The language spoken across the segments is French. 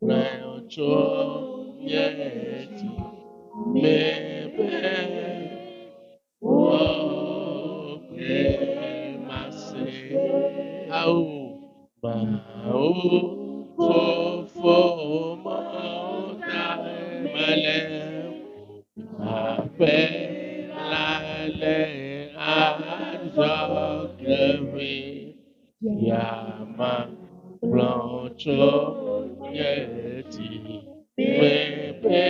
Brancho yeti mebe o mase au bao fofo mota male ape lale adjoglevi yama brancho yeti mebe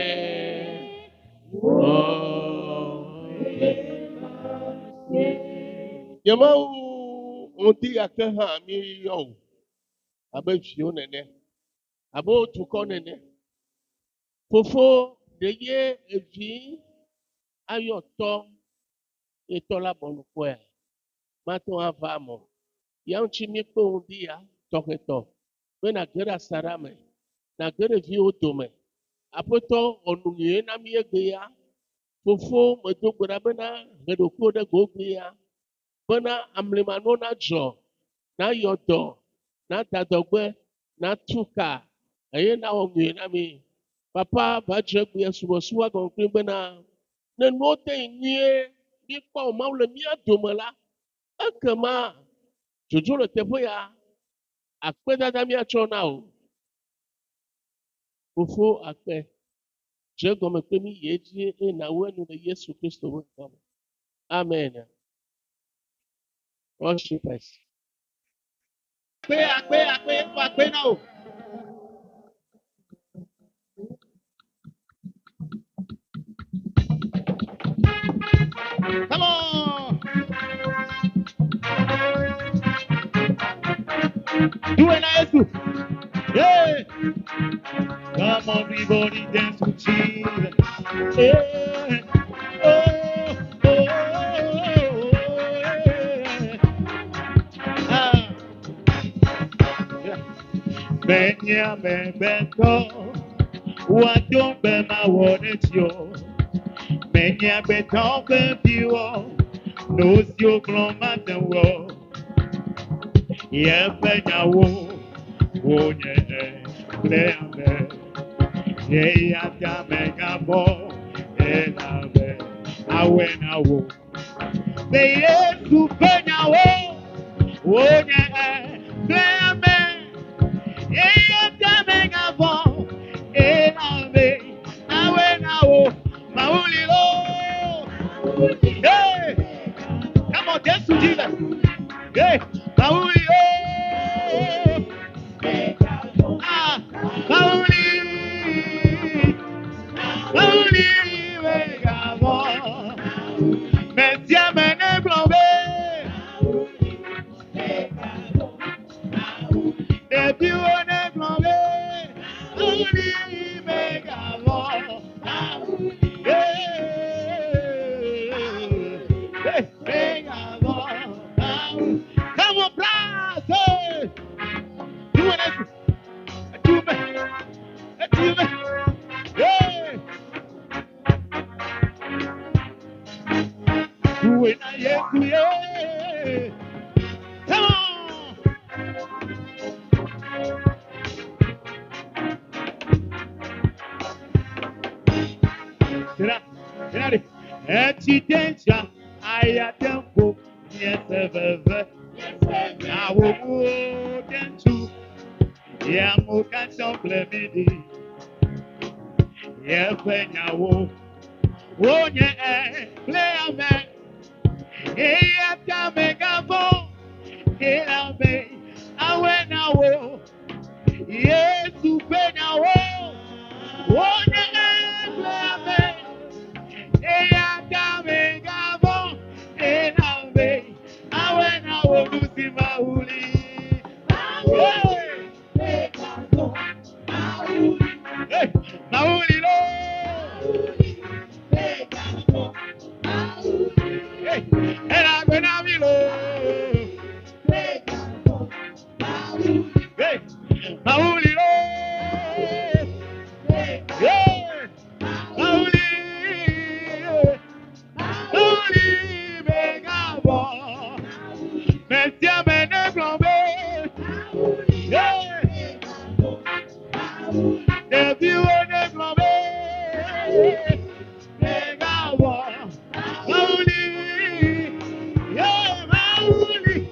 yama uti akaha mi yo abefio nene abo tukọ nene fofo deye evi ayọtọ etola bọnukwẹ mato avamo yanchi mi pe ohun di ya tọkẹtọ pé na gẹrẹ asara mẹ na gẹrẹ vi odome apẹtọ ọnunie na mi egbe ya fofo medogbera bena ɣeɖoko ɖe gogbe ya bena amlemano na dzɔ na yɔdɔ na dadɔgbe na tuka eye na wɔ nyuie na mi papa va dze egbe subɔsubɔ gɔnkli bena ne nuwo de nyuie mi kpɔ o mawu le mía dome la ekema dzodzo le teƒe ya akpedada míatsɔ na o fofo akpe dze gɔme kpe mi yie dzi eye nawu enu le Yesu Kristo ƒe ŋkɔ me. Amen. Worshipers. Akpe na o. Come on. Do it now, Jesus. Yeah. Come on, everybody, dance with Jesus. Yeah. Oh, oh, oh, yeah. Ah. Yeah. Benjamin Beko, what don't be my word it's your. Benjamin Beko, you knows your glom the world. Yeah, Benjawo, oh, yeah, Benjamin. Yeah, Benjamin, and I went out. They are to Benjawo, oh, yeah, Benjamin. Yeah, Benjamin, and I went out. Maulilo. Hey, come on, dance to Jesus. Hey, Maulilo. Ah, Mauli. Mauli, Megamo. Metia mene blombe. If you want to blombe, Mauli, Megamo. Come on, brother. Do it. Do it. Do it. Yeah. Do it. Yeah. Come on. Etidentia, ayatempo, yes, I will then too. Yeah, Mokan Blemidi. Yeah, Penyawo. Oh, yeah, play a man. Yeah, Tamegabo. Yeah, me. I went out. Yeah, to Penyawo. Oh, yeah, play a man. Yeah, Tamegabo. Yeah, me. I went out to see Mauli. Hey, Mauli, no. Hey, and I'm gonna be low. Hey, Mauli, no. Yeah, Mauli, Mauli, Megabo. Metia mene blombe. Yeah. If you want to go away, mega war. Holy, yeah, holy,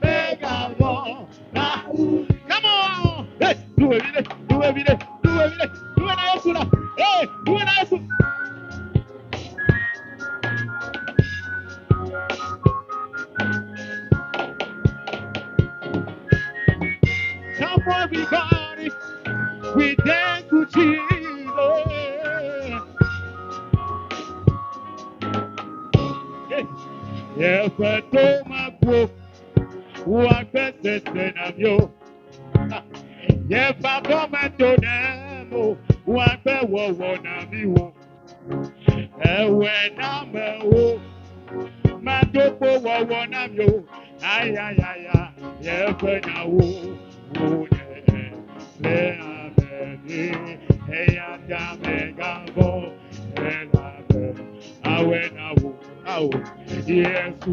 mega war. Come on, hey, do it, do it, do it, do it, do it, hey, do it, come on, everybody, we dance to Jesus. Yeah, but to my book, what best is of you? Yeah, Papa, my donamo, what better one of you? And when I'm a wolf, my dopo one of you. Ay, ay, ay, ay, yeah, when I wolf, yes,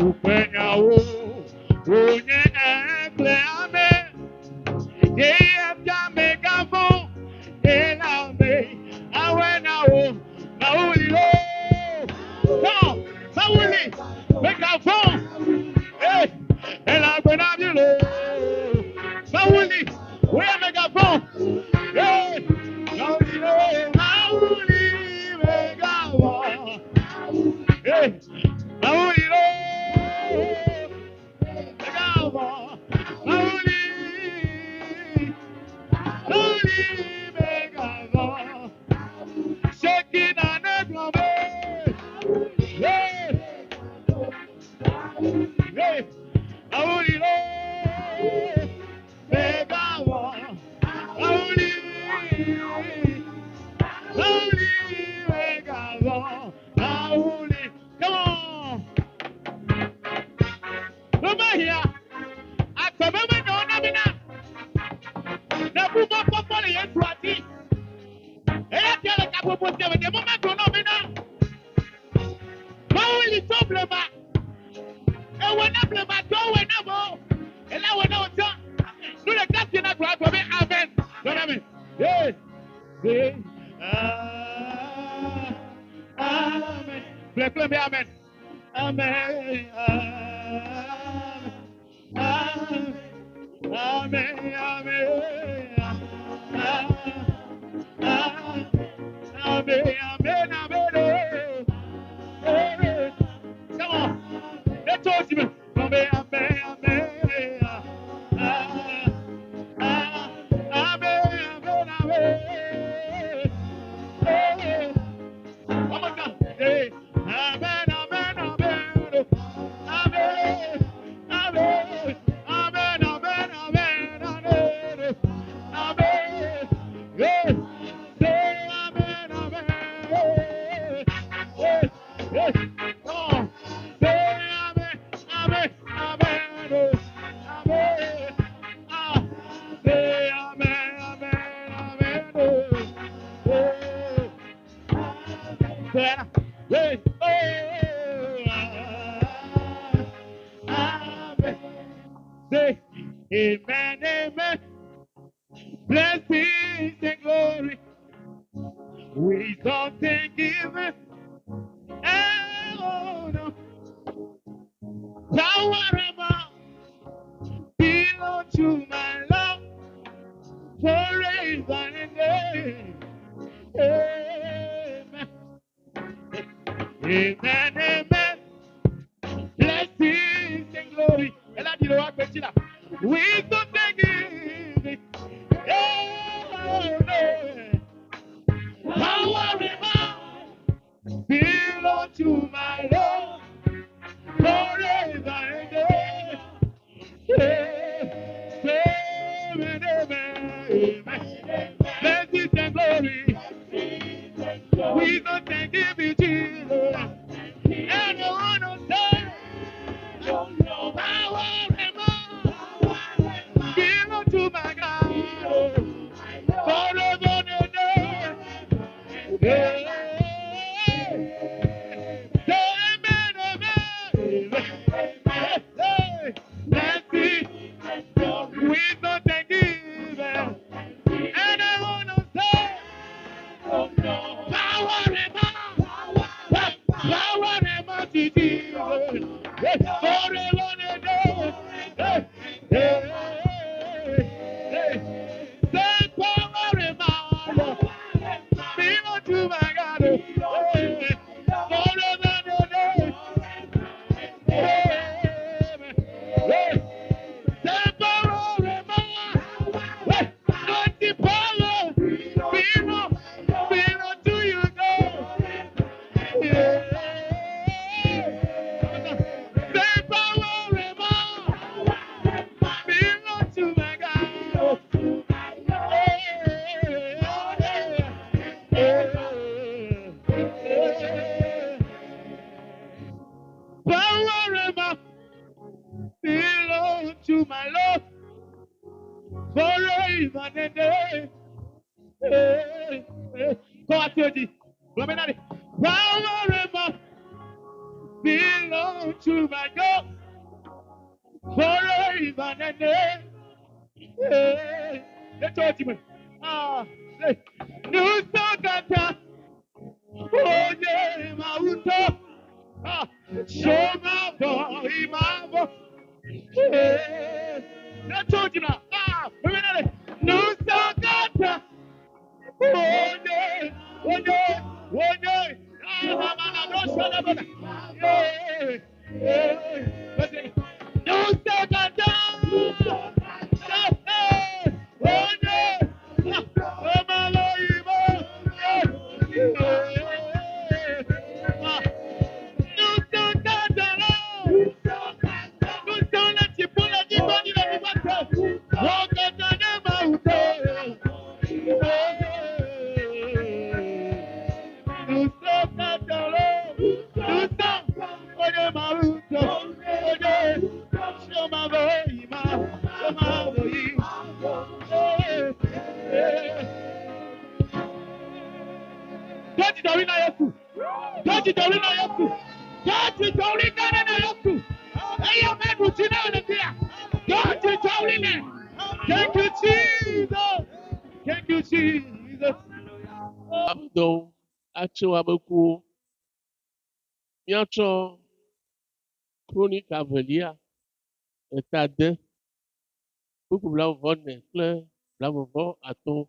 when I wolf, yeah, Jamaica phone. And I may, I went out. Mauli, come, Mauli, make a phone. Hey, and I went out, you know. Mauli, where make a phone? Hey, Mauli, make a phone. Hey, Mauli, make a phone. Mauli. Holy mega God, shaking and a drum. Hey, hey, holy Lord, mega God, holy, holy mega God, holy. Come on, come on here. I come over no namina. Na bumo popole yesu ati. Eya tiele kapopo tiele de mama no namina. Holy problema. And when I play my door, when I go, and I will not talk. No, the cat cannot go out of it. Amen. Don't have it. Yes. Yes. Amen. Play me. Amen. Amen. Amen. Amen. Amen. Amen. Amen. Amen. Come on. Let's talk to me. Amen. Amen. Amen. One more time. Hey. Amen. Amen. Amen. Amen. Amen. Amen. Amen. Amen. Amen. Yes. Say amen. Amen. Yes. Yes. Come on. Say amen. Amen. Amen. Amen. Ah. Say amen. Amen. Amen. Say yes. Amen. Say amen. Amen. Blessings and glory, wisdom and giving, and honor, power and might belong to my love forever and ever. Amen. Amen. Amen. Blessings and glory. Wisdom and giving, and honor, power and might belong to my Lord forever and ever. Amen, amen. Blessings and glory, we don't thank you, Jesus. And I want to say, power and might belong to my God forever and ever. We don't thank you, and I want to say, Go at you, G. Power belong to my God forever and ever. Let's talk to me. No Sokata. Oh, yeah, Mauto. Show my boy, my boy. Let's talk to me. No Sokata. Oh, yeah, oh, yeah, oh, yeah. No Sokata. Thank you, Jesus. Thank you, Jesus. Abdo, Acho Abeku, Miacho, Chronique Avelia, état 2, beaucoup blanc vonne, plein, blanc von, à ton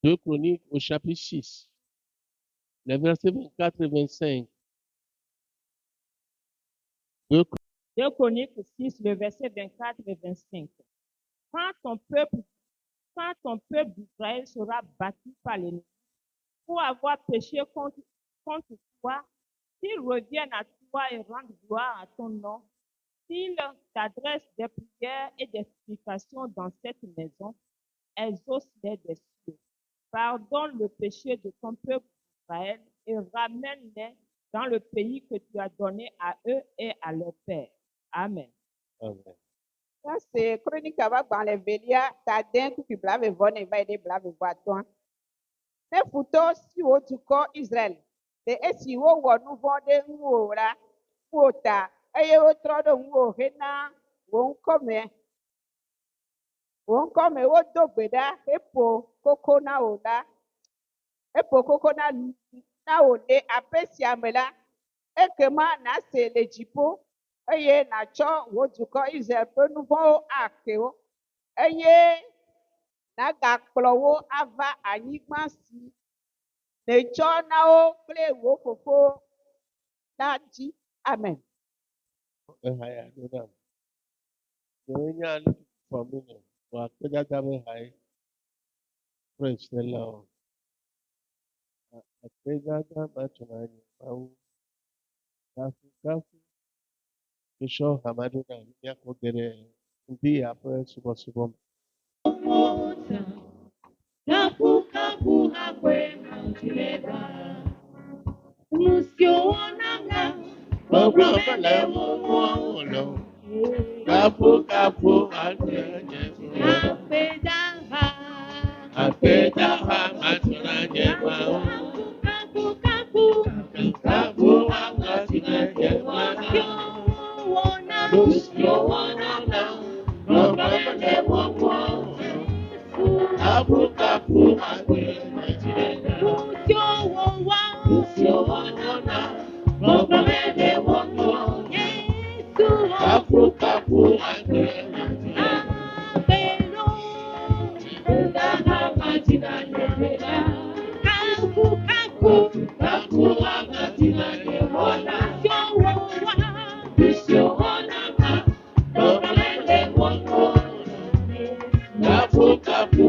2 Chroniques au chapitre 6, les versets 24 et 25. 2 2 Chroniques 6, le verset 24 et 25. Quand ton peuple d'Israël sera battu par l'ennemi pour avoir péché contre toi, s'ils reviennent à toi et rendent gloire à ton nom, s'ils t'adressent des prières et des supplications dans cette maison, exauce-les des cieux. Pardonne le péché de ton peuple d'Israël et ramène-les dans le pays que tu as donné à eux et à leur père. Amen. Amen. Ça, c'est Chronique agbalẽ velia tadẽ kuki blaeve-vɔ ne va yi ɖe blaeve-vɔ-atɔ̃a. Ne futɔwo si wo dukɔ Israel le esi wowɔ nu vɔ̃ ɖe ŋuwò la, ŋuwò ta eye wotrɔ ɖe ŋuwò hena wò ŋkɔme wodo gbe ɖa heƒo koko na wò la, heƒo koko na wò le aƒe sia me la, ekema nàse le dziƒo eye nàtsɔ wò dukɔ Israel ƒe nu vɔ̃wo ake wo eye nàgakplɔ wo ava anyigba si nètsɔ na wo kple wò fofowo la dzi. Amen. Ehaya Adonam. Nyɔnunya ale fɔmine, wɔ akpedada be haye. Praise the Lord. Akpedada matuna anyi mawu. Kafu. Bishop Hamaduna miakɔ geɖe ŋdi aƒe subɔsubɔ me. Kafu aturanjɛ akpedaha aturanjɛ mawu. Kafu aturanjɛ mawu. Kafu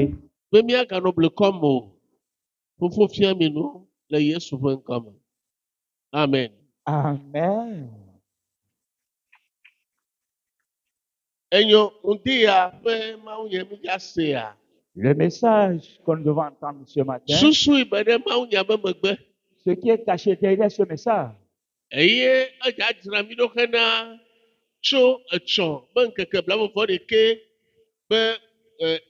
prier. Be míaganɔ blekɔ me o. Fofo fia mi nu le Yesu ƒe ŋkɔ me. Amen. Amen. Enyo ŋdi ya ƒe mawunya mi dza sea. Le message que nous devons entendre ce matin, Susu be ɖe mawunya be megbe. ce qui est caché derrière ce message, Eye edza dzra mi ɖo hena tso etsɔ be ŋkeke blaeve-vɔ-ɖekɛ be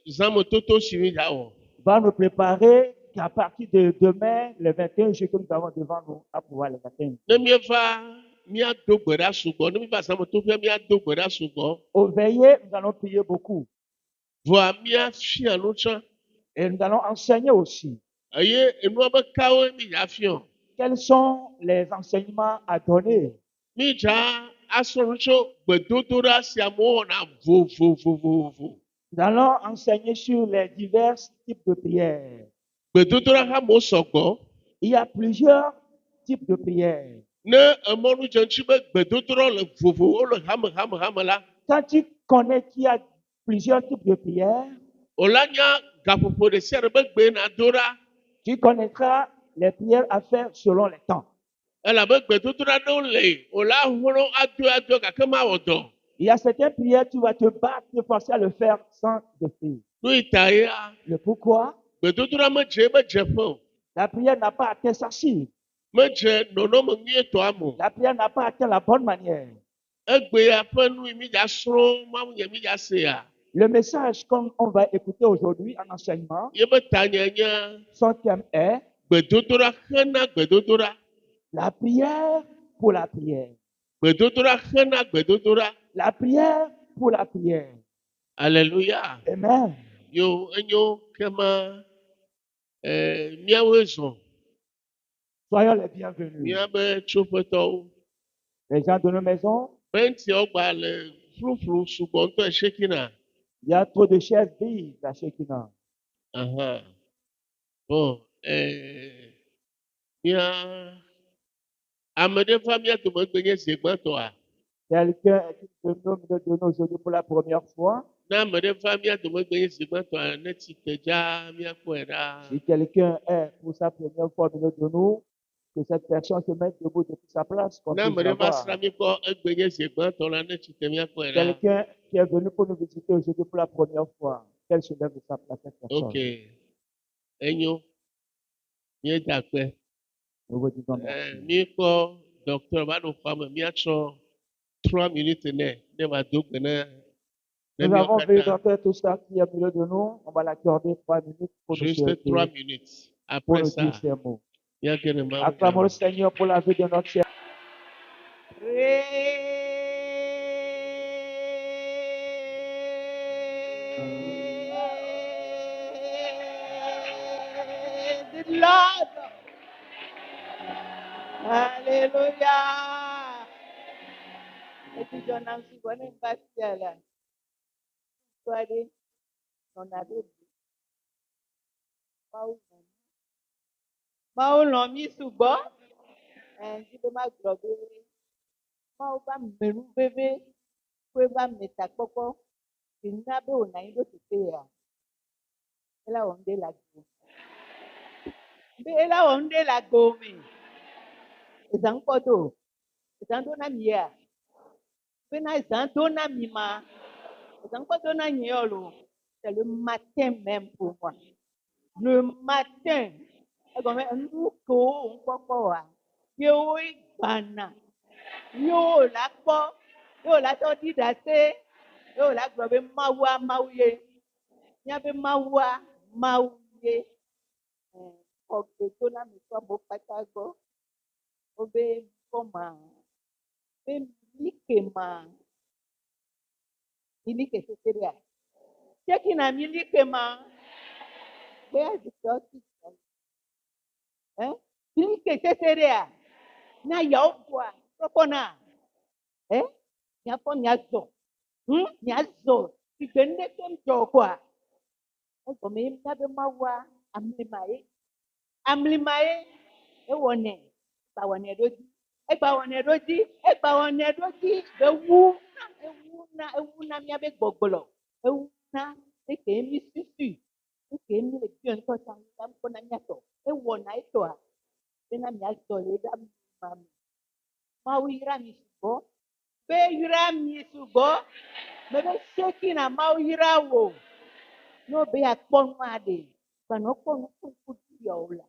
zãmetoto si mi dza wɔ. va nous préparer qu'à partir de demain, le 21 juillet que nous avons devant nous, à pouvoir les atteindre. Ne mieva míado gbe ɖa sugbɔ, ne miva zãmetoƒea míado gbe ɖa sugbɔ, Au veillée, nous allons prier beaucoup vɔa míafia nu tsã. et nous allons enseigner aussi. Eye enua be kawoe mi dza fiɔ. Quels sont les enseignements à donner? Mi dza asrɔ̃ nu tso gbedodoɖa si amewo wɔna vovovovovo. Nous allons enseigner sur les divers types de prières. Gbedodoɖa hã amewo sɔgbɔ. Il y a plusieurs types de prières. Ne emɔnu dze ŋuti be gbedodoɖa le vovowo le hame la, Quand tu connais qu'il y a plusieurs types de prières, wòla nya gaƒoƒo ɖe sia ɖe be gbe nado ɖa. tu connaîtras les prières à faire selon les temps. Elabe gbedodoɖa ɖewo le, wòla hlɔ adoe gake mawɔ dɔ. Il y a certaines prières, tu vas te battre, te forcer à le faire sans défi. Nu yi ta ya, Le pourquoi? gbedodoɖa medze ebe dzeƒe o. La prière n'a pas atteint sa cible. Medze nɔnɔme nyuietɔa me o. La prière n'a pas atteint la bonne manière. Egbe ya ƒe nu yi mi dza srɔ̃, mawunya mi dza sea. Le message qu'on va écouter aujourd'hui en enseignement, Ye be tanya nye son thème est gbedodoɖa hena gbedodoɖa. la prière pour la prière. Gbedodoɖa hena gbedodoɖa. La prière pour la prière. Alléluia. Amen. Yo enyo kema míawoe zɔ. Soyons les bienvenus. Míabe tsoƒetɔwo. Les gens de nos maisons, Pentiawo gba le fluflu sugbɔ ŋutɔ esekina. il y a trop de chaises vides à Shekinah. Aha. Bon, mía ame ɖe va mía dome gbe nye zi gbãtɔa. Quelqu'un est venu de nous aujourd'hui pour la première fois. Ne ame ɖe va mía dome gbe nye zi gbãtɔa, ne tsi te dza míakpɔe ɖa. Si quelqu'un est pour sa première fois venu de nous, que cette personne se mette debout depuis sa place. qu'on Ne ame puisse ɖe va la sra voir. mi kpɔ egbe nye zi gbãtɔ la, ne tsi te míakpɔe ɖa. Quelqu'un qui est venu pour nous visiter aujourd'hui pour la première fois, qu'elle se lève de sa place, cette personne. Ok. Enyo. Míeda kpe. Nous vous disons merci. Míekpɔ docteur va nɔ xɔa me, míatsɔ 3 minutes nɛ ne va do gbe ne Nous míawo avons vu katã. docteur tout ça qui est au milieu de nous. On va l'accorder 3 minutes pour nous Juste souhaiter, 3 minutes. pour Après nous ça, dire ces mots. míake ne Mawu Acclamons nya. le Seigneur pour la vie de notre cher. Praise the Lord. Hallelujah. Ekijana msibone mbasiala. Swali nonarudi. Mau lọ mí ṣùgbọ́n ẹ̀ǹdí ló má gbọ́ bébé. Mau bá mẹ́rú bébé pé bá mẹ́ta kpọ́kọ́. Ìná bẹ́ ò náà yín ló ti pé ya. Ẹ láwọn ń dé làgbo. Bí ẹ láwọn ń dé làgbo mi. Ìsàn ń pọ̀ tó. Ìsàn tó náà mi yẹ à. Bí náà ìsàn tó náà mi máa. Ìsàn pọ̀ tó náà yẹn ọ̀ lò. C'est le matin même pour moi. Le matin. Ẹgbọ̀n ẹnu kò ń pọ́pọ́ wa. Yóò ìgbàna. Yóò lápọ́. Yóò látọ́ dídà sí. Yóò lágbọ̀ bí máwá máwúye. Ní abẹ́ máwá máwúye. Ọ̀gbẹ́ tó náà mi sọ mo pátá gbọ́. Ó bẹ́ kọ́ máa. Bẹ́ mílíkè máa. Mílíkè kékeré à. Ṣé kí nà mílíkè máa? Bẹ́ àdìsọ́ sí ìsọ̀rọ̀. Mílíkè kékeré à. Ní àyà ọ̀gbọ̀ à. Rọ́pọ̀ náà. Ní afọ́ ní azọ̀. Ní azọ̀. Ìgbẹ́ ní ẹgbẹ́ ń jọ ọ̀gbọ̀ à. Ẹgbọ̀n mi ní abẹ́ máa wá amúlímáyé. Amúlímáyé. Ewọ̀ nẹ̀. Ẹgbà wọ̀ nẹ̀ lójú. Ẹgbà wọ̀ nẹ̀ lójú. Ẹgbà wọ̀ nẹ̀ lójú. Ewu na mi abẹ́ gbọ̀gbọ̀lọ̀. Ewu na eke mi sísì. Eke mi le bio ntɔ ta ta ŋkɔ na miatɔ. Ewɔ na etɔa. Bena miatɔ le ɖa mi ma mi. Mawu yra mi sugbɔ. Be yra mi sugbɔ. Mebe seki na Mawu yra wo. No be akpɔ nu aɖe. Gbanɔ kpɔ nu kuku ya o la.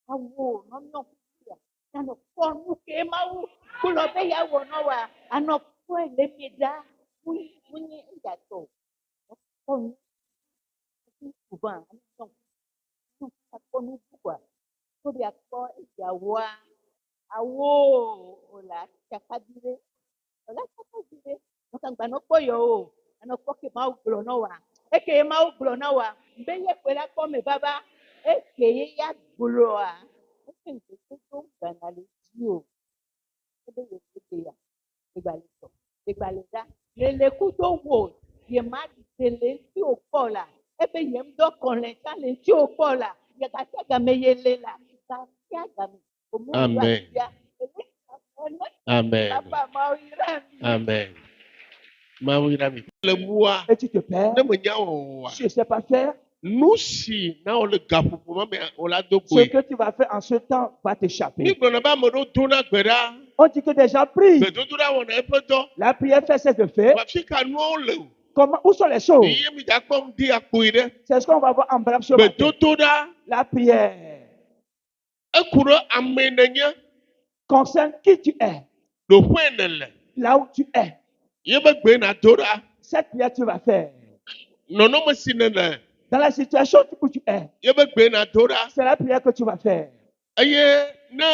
Awo nɔnɔ kuku ya. Nanɔ kpɔ nu ke Mawu. Kulɔ be ya wɔ nɔ wa. Anɔ kpɔe le mi ɖa. Munye eyatɔ. Kpɔ nu. Souvent, akpɔ nu kuku a. No be akpɔ eyawoa. Awo ola tsakadire. Ola tsakadire. Maka gbanɔ kpɔ yɔ o. Anɔ kpɔ ke Mawu gblɔ nɔ wa. Eke Mawu gblɔ nɔ wa. Mbe ye kpe la kpɔ me baba. Eke ye ya gblɔa. Eke ŋgbedodo gana le dzi o. Ebe ye kpe ya. Egbale tɔ. Egbale da. Le kudo wo. Ye ma di le ŋuti o kpɔ la. Ebe ye ŋdɔ kɔlɛ ta le ŋuti o kpɔ la. Ye gafia game ye le la. Gafia game. Amen. Amen. Papa Mawu yra mi. Amen. Mawu yra mi. Le bua. Et tu te perds. Ne me nya o wa. Tu ne sais pas faire. Nu si na o le gaƒoƒo ma me o la do Ce koe. que tu vas faire en ce temps va Mi t'échapper. gblɔna be ame ɖewo dona gbe ɖa. On dit que des gens prient. Gbedodoɖa wɔna eƒe dɔ. La prière fait ses effets. Wa fi ka nuawo le o. Comment, où sont les choses? Ye mi da kpɔm di akpoe ɖe. C'est ce qu'on va voir en bref ce matin. Gbedodoɖa La prière eku ɖe ame nenye concerne qui tu es, ɖoƒe ne le. là où tu es. Ye be gbe na do ɖa. Cette prière tu vas faire. Nɔnɔme si ne le. Dans la situation où tu es, Ye be gbe na do ɖa. c'est la prière que tu vas faire. Eye ne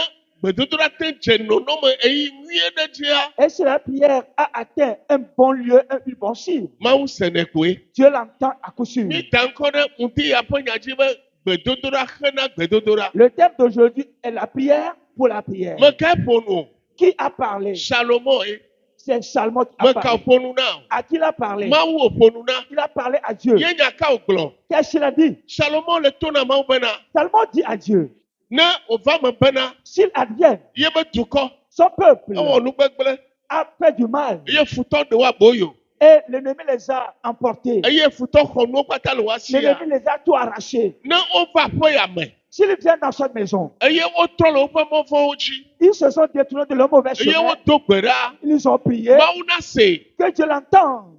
gbedodoɖa te dze nɔnɔme eyi nyuie ɖe dzia. Et si la prière a atteint un bon lieu, un bon cible, Mawu sene koe. Dieu l'entend à coup sûr. Mi da ŋkɔ ɖe ŋuti ya ƒe nyadzi be gbedodoɖa xena gbedodoɖa. Le thème d'aujourd'hui est la prière pour la prière. Me ka ƒo nu o. Qui a parlé? Salomo ye. C'est Salomon qui Me a ka parlé. ƒo nu na o. À qui il a parlé? Mawu o ƒo nu na. Il a parlé à Dieu. Ye nya ka o gblɔ. Qu'est-ce qu'il a dit? Salomo le to na Mawu bena. Salomon dit à Dieu, Ne o va me bena. s'il advient, Ye be dukɔ. son peuple Ewɔ nugbegble. a fait du mal Eye futɔ ɖe wo aboyo. et l'ennemi les a emportés. Eye futɔ xɔ nuwo kpata le wo asi ya. L'ennemi les a tout arrachés. Ne wova aƒe ya me. S'ils viennent dans cette maison, Eye wotrɔ le woƒe mɔ vɔ̃wo dzi. ils se sont détournés de leur mauvais Eye chemin. wodo gbe ɖa. Ils ont prié. Mawu na se. Que Dieu l'entende.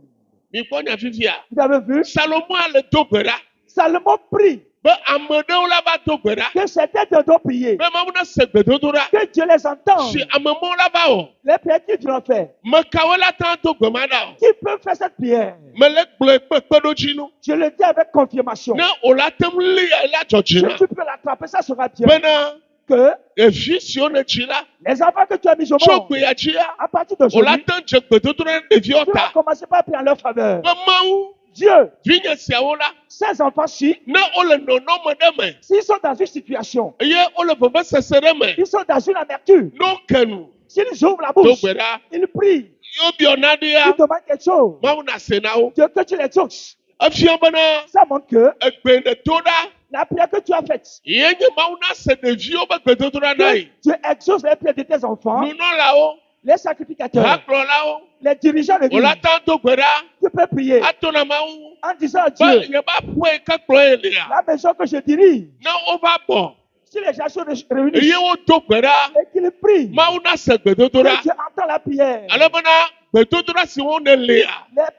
Mi kpɔ nya fifia. Vous avez vu? Salomo le do gbe ɖa. Salomon prie Be ame ɖewo la va do gbe ɖa. que certains doivent prier. Be Mawu na se gbedodoɖa. Que Dieu les entende. Si ame mɔwo la va wɔ. Les prières qu'ils doivent faire. Me kawo la ta do gbe ma ɖa o. Qui peut faire cette prière? Me le gblɔe kpekpeɖodzinu. Je le dis avec confirmation. Ne o la tem li la dzɔdzi Si na. tu peux l'attraper, ça sera bien. Bena Que evi siwo ne tsi la. les enfants que tu as mis au Tso monde, gbe ya dzia. à partir O la d'aujourd'hui, tem dze gbedodoɖa ɖe ɖeviwo tu vas ta. commencer par prier en leur faveur. Be Mawu Dieu, vinye siawo la. ces enfants-ci, Ne wole nɔnɔme ɖe me. s'ils sont dans une situation, Eye wole vevesese ɖe me. ils sont dans une amertume, No kenu. s'ils ouvrent la Do bouche, gbe ɖa. ils prient, Yo biɔ naɖea. ils demandent quelque chose. Mawu na se na wo. Dieu, que tu les touches. Efia bena Ça montre que egbe ne to ɖa. la prière que tu as faite, Ye nye Mawu na se ɖeviwo be gbedodoɖa na que yi. Dieu exauce les prières de tes enfants, Nunɔlawo. les sacrificateurs, Hakplɔlawo. les dirigeants de O la vie. ta do gbe ɖa. Tu peux prier Ato na Mawu. en disant à Be Dieu, ye ba ƒoe ke kplɔ ye lia. la maison que je dirige, Ne wova bɔ. si les gens se réunissent Eye wodo gbe ɖa. et qu'ils prient, Mawu na se que gbedodoɖa. Dieu entend la prière. Ale bena gbedodoɖa si wo ne lia.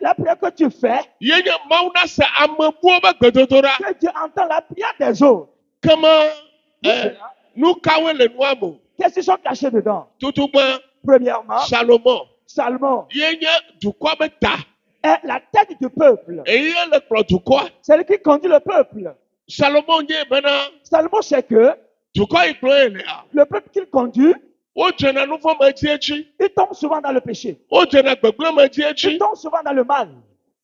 La prière que tu fais, Ye nye Mawu na se ame buwo be gbedodoɖa. que Dieu entend la prière des autres. Kema nu kawoe le nua me. Qu'est-ce qu'ils sont cachés dedans? Tutugbe Premièrement, Salomo. Salomon Ye nye dukɔ be ta. est la tête du peuple. Eye le kplɔ dukɔa. C'est lui qui conduit le peuple. Salomo nye bena Salomon sait que dukɔ yi kplɔ ye lia. le peuple qu'il conduit, Wodzena nu vɔ me dzi edzi. il tombe souvent dans le péché. Wodzena gbegblẽ me dzi Il edzi. tombe souvent dans le mal.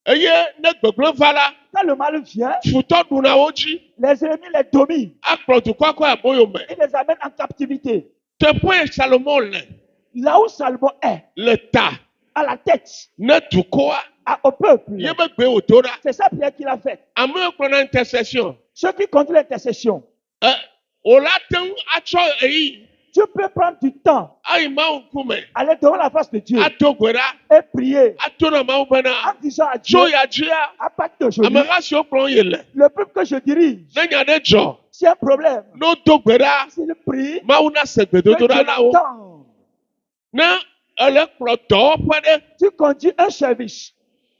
Eye ne gbegblẽ va la. Quand le mal vient, Futɔ ɖuna wo dzi. les ennemis les dominent. Akplɔ dukɔa kɔ aboyo me. Il les amène en captivité. Teƒe ye Salomo le. Là où Salomon est, Le ta. à la tête, Ne dukɔa. au peuple, Ye be gbe wòdo ɖa. c'est sa prière qu'il a faite. Ame yiwo kplɔna intercession. Ceux qui conduisent l'intercession, O la te ŋu atsɔ eyi. tu peux prendre du temps ayi mawu ŋkume aller devant la face de Dieu ato gbe ɖa et prier ato na mawu en bena disant à Dieu, tso ya dzia à partir d'aujourd'hui, ameha siwo kplɔm ye le le peuple que je dirige, ne nya ɖe dzɔ s'il y a un problème, n'o do gbe ɖa s'il prie, mawu na se que gbedodoɖa Dieu na wo l'entend. ne ele kplɔ dɔwɔƒe ɖe Tu conduis un service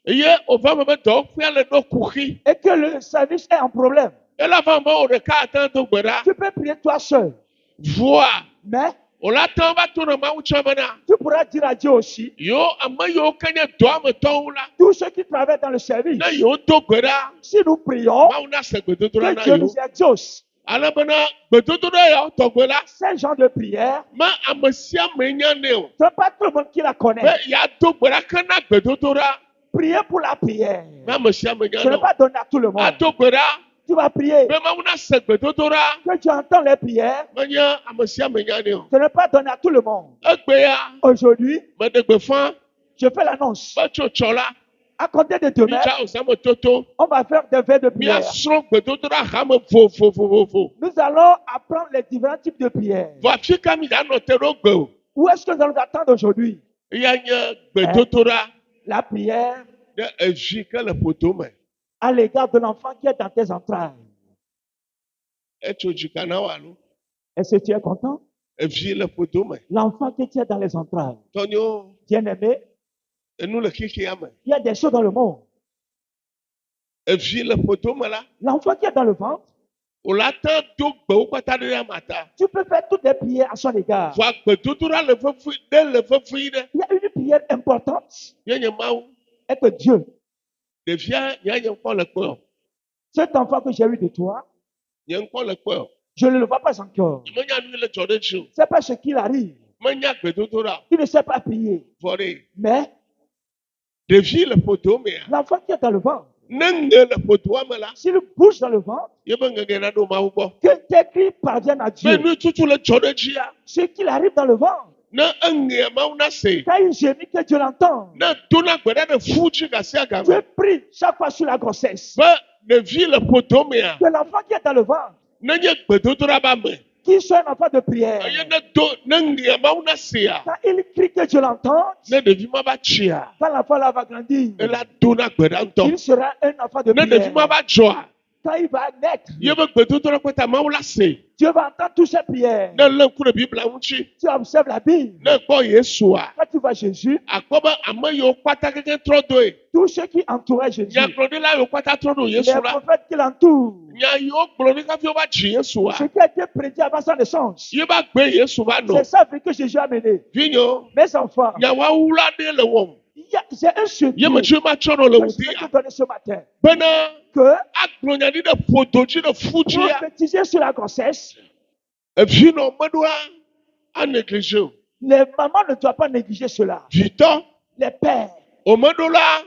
eye wòva me be dɔwɔƒea le ɖo kuxi et que le service est en problème. elava me wo ɖeka ate ŋu do gbe ɖa Tu peux prier toi seul, vua mais wòla te ŋu va to na mawu tsɔ bena tu pourras dire à Dieu aussi, yewo ame yiwo ke nye dɔa me tɔwo la tous ceux qui travaillent dans le service, ne yewo do gbe ɖa si nous prions, mawu na se gbedodoɖa que na Dieu yewo nous exauce. ale bena gbedodoɖa yawo tɔgbe la Ces gens de prière, me ame sia ame nya nɛ o ce n'est pas tout le monde qui la connaît. be yeado gbe ɖa ke na gbedodoɖa Prier pour la prière. me ame sia ame nya Ce n'est nɛ o pas donné à tout le monde. ado gbe ɖa Tu vas prier, be mawu na se gbedodoɖa que tu entends les prières. menye ame sia ame nya nɛ o Ce n'est pas donné à tout le monde. egbe ya Aujourd'hui, meɖe gbe fã je fais l'annonce. be tso tsɔ la À compter de demain, midza osame toto on va faire des veilles de prière. miasrɔ̃ gbedodoɖa hame vovovovovo Nous allons apprendre les différents types de prières. vɔ afi ka mi ɖanɔ te ɖo gbe o Où est-ce que nous allons attendre aujourd'hui? eya nye gbedodoɖa La prière ɖe evi ke le ƒodo me à l'égard de l'enfant qui est dans tes entrailles. etso dzika na wo alo Est-ce que tu es content? evi le ƒodo me L'enfant que tu as dans les entrailles. tɔnyo Bien-aimé, enu le xixia me il y a des choses dans le monde. evi le ƒodo me la L'enfant qui est dans le ventre, wòla te do gbewo kpata ɖe ɖe mata tu peux faire toutes les prières à son égard. vɔ gbedodoɖa le vevi ɖe le vevi ɖe Il y a une prière importante nye nye mawu et que Dieu, ɖevia nye ŋkɔ le kpe o cet enfant que j'ai eu de toi, nye ŋkɔ le kpe o je ne le vois pas encore. menya nu le dzɔ ɖe dzi o C'est pas ce qu'il arrive. menya gbedodoɖa Il ne sait pas prier. vɔ ɖe Mais ɖevi le ƒodo mea l'enfant qui est dans le ventre, ne ŋe le ƒodoa me la s'il bouge dans le ventre, ye be ŋeŋe na ɖo mawu gbɔ que tes cris parviennent à be Dieu. nu tutu le dzɔ ɖe dzia Ce qu'il arrive dans le ventre, ne eŋea mawu na se quand il gémit, que Dieu l'entend. ne dona gbe ɖa ɖe fu dzi gasi Dieu agame prie chaque fois sur la grossesse. be ɖevi le ƒodo mea Que l'enfant qui est dans le ventre, nenye gbedodoɖa ba me qu'il soit un enfant de prière. eye ne ŋea mawu na sea Quand il crie que Dieu l'entend, ne ɖevi ma va tsia quand l'enfant là va grandir, ela dona gbe ɖa ŋutɔ il sera un enfant de ne ɖevi ma prière. va dzɔa Quand il va naître, ye be gbedodoɖa ƒe ta mawu la se Dieu va entendre toutes ses prières. ne lé ŋku ɖe biblia ŋuti Tu observes la Bible. ne kpɔ yesua Quand tu vois Jésus, akpɔ be ame yiwo kpata keke trɔ doe tous ceux qui entouraient Jésus, nyagblɔɖila yiwo kpata trɔ ɖo les yesu la prophètes qui l'entourent, nya yiwo gblɔ ɖi hafi wova dzi yesua ce qui a été prédit avant sa naissance, ye va gbe yesu va nɔ c'est ça que Jésus a mené. vinyo Mes enfants, nyawawu la ɖe le wɔm j'ai un secret ye que metsue ma tsɔ ɖo le je ŋuti vais te donner ce matin. bena Que agblɔ nya ɖi ɖe ƒodo dzi ɖe fu dzia prophétiser sur la grossesse, evi nɔ meɖoa aneglige o les mamans ne doivent pas négliger cela. vitɔ Les pères, o meɖo la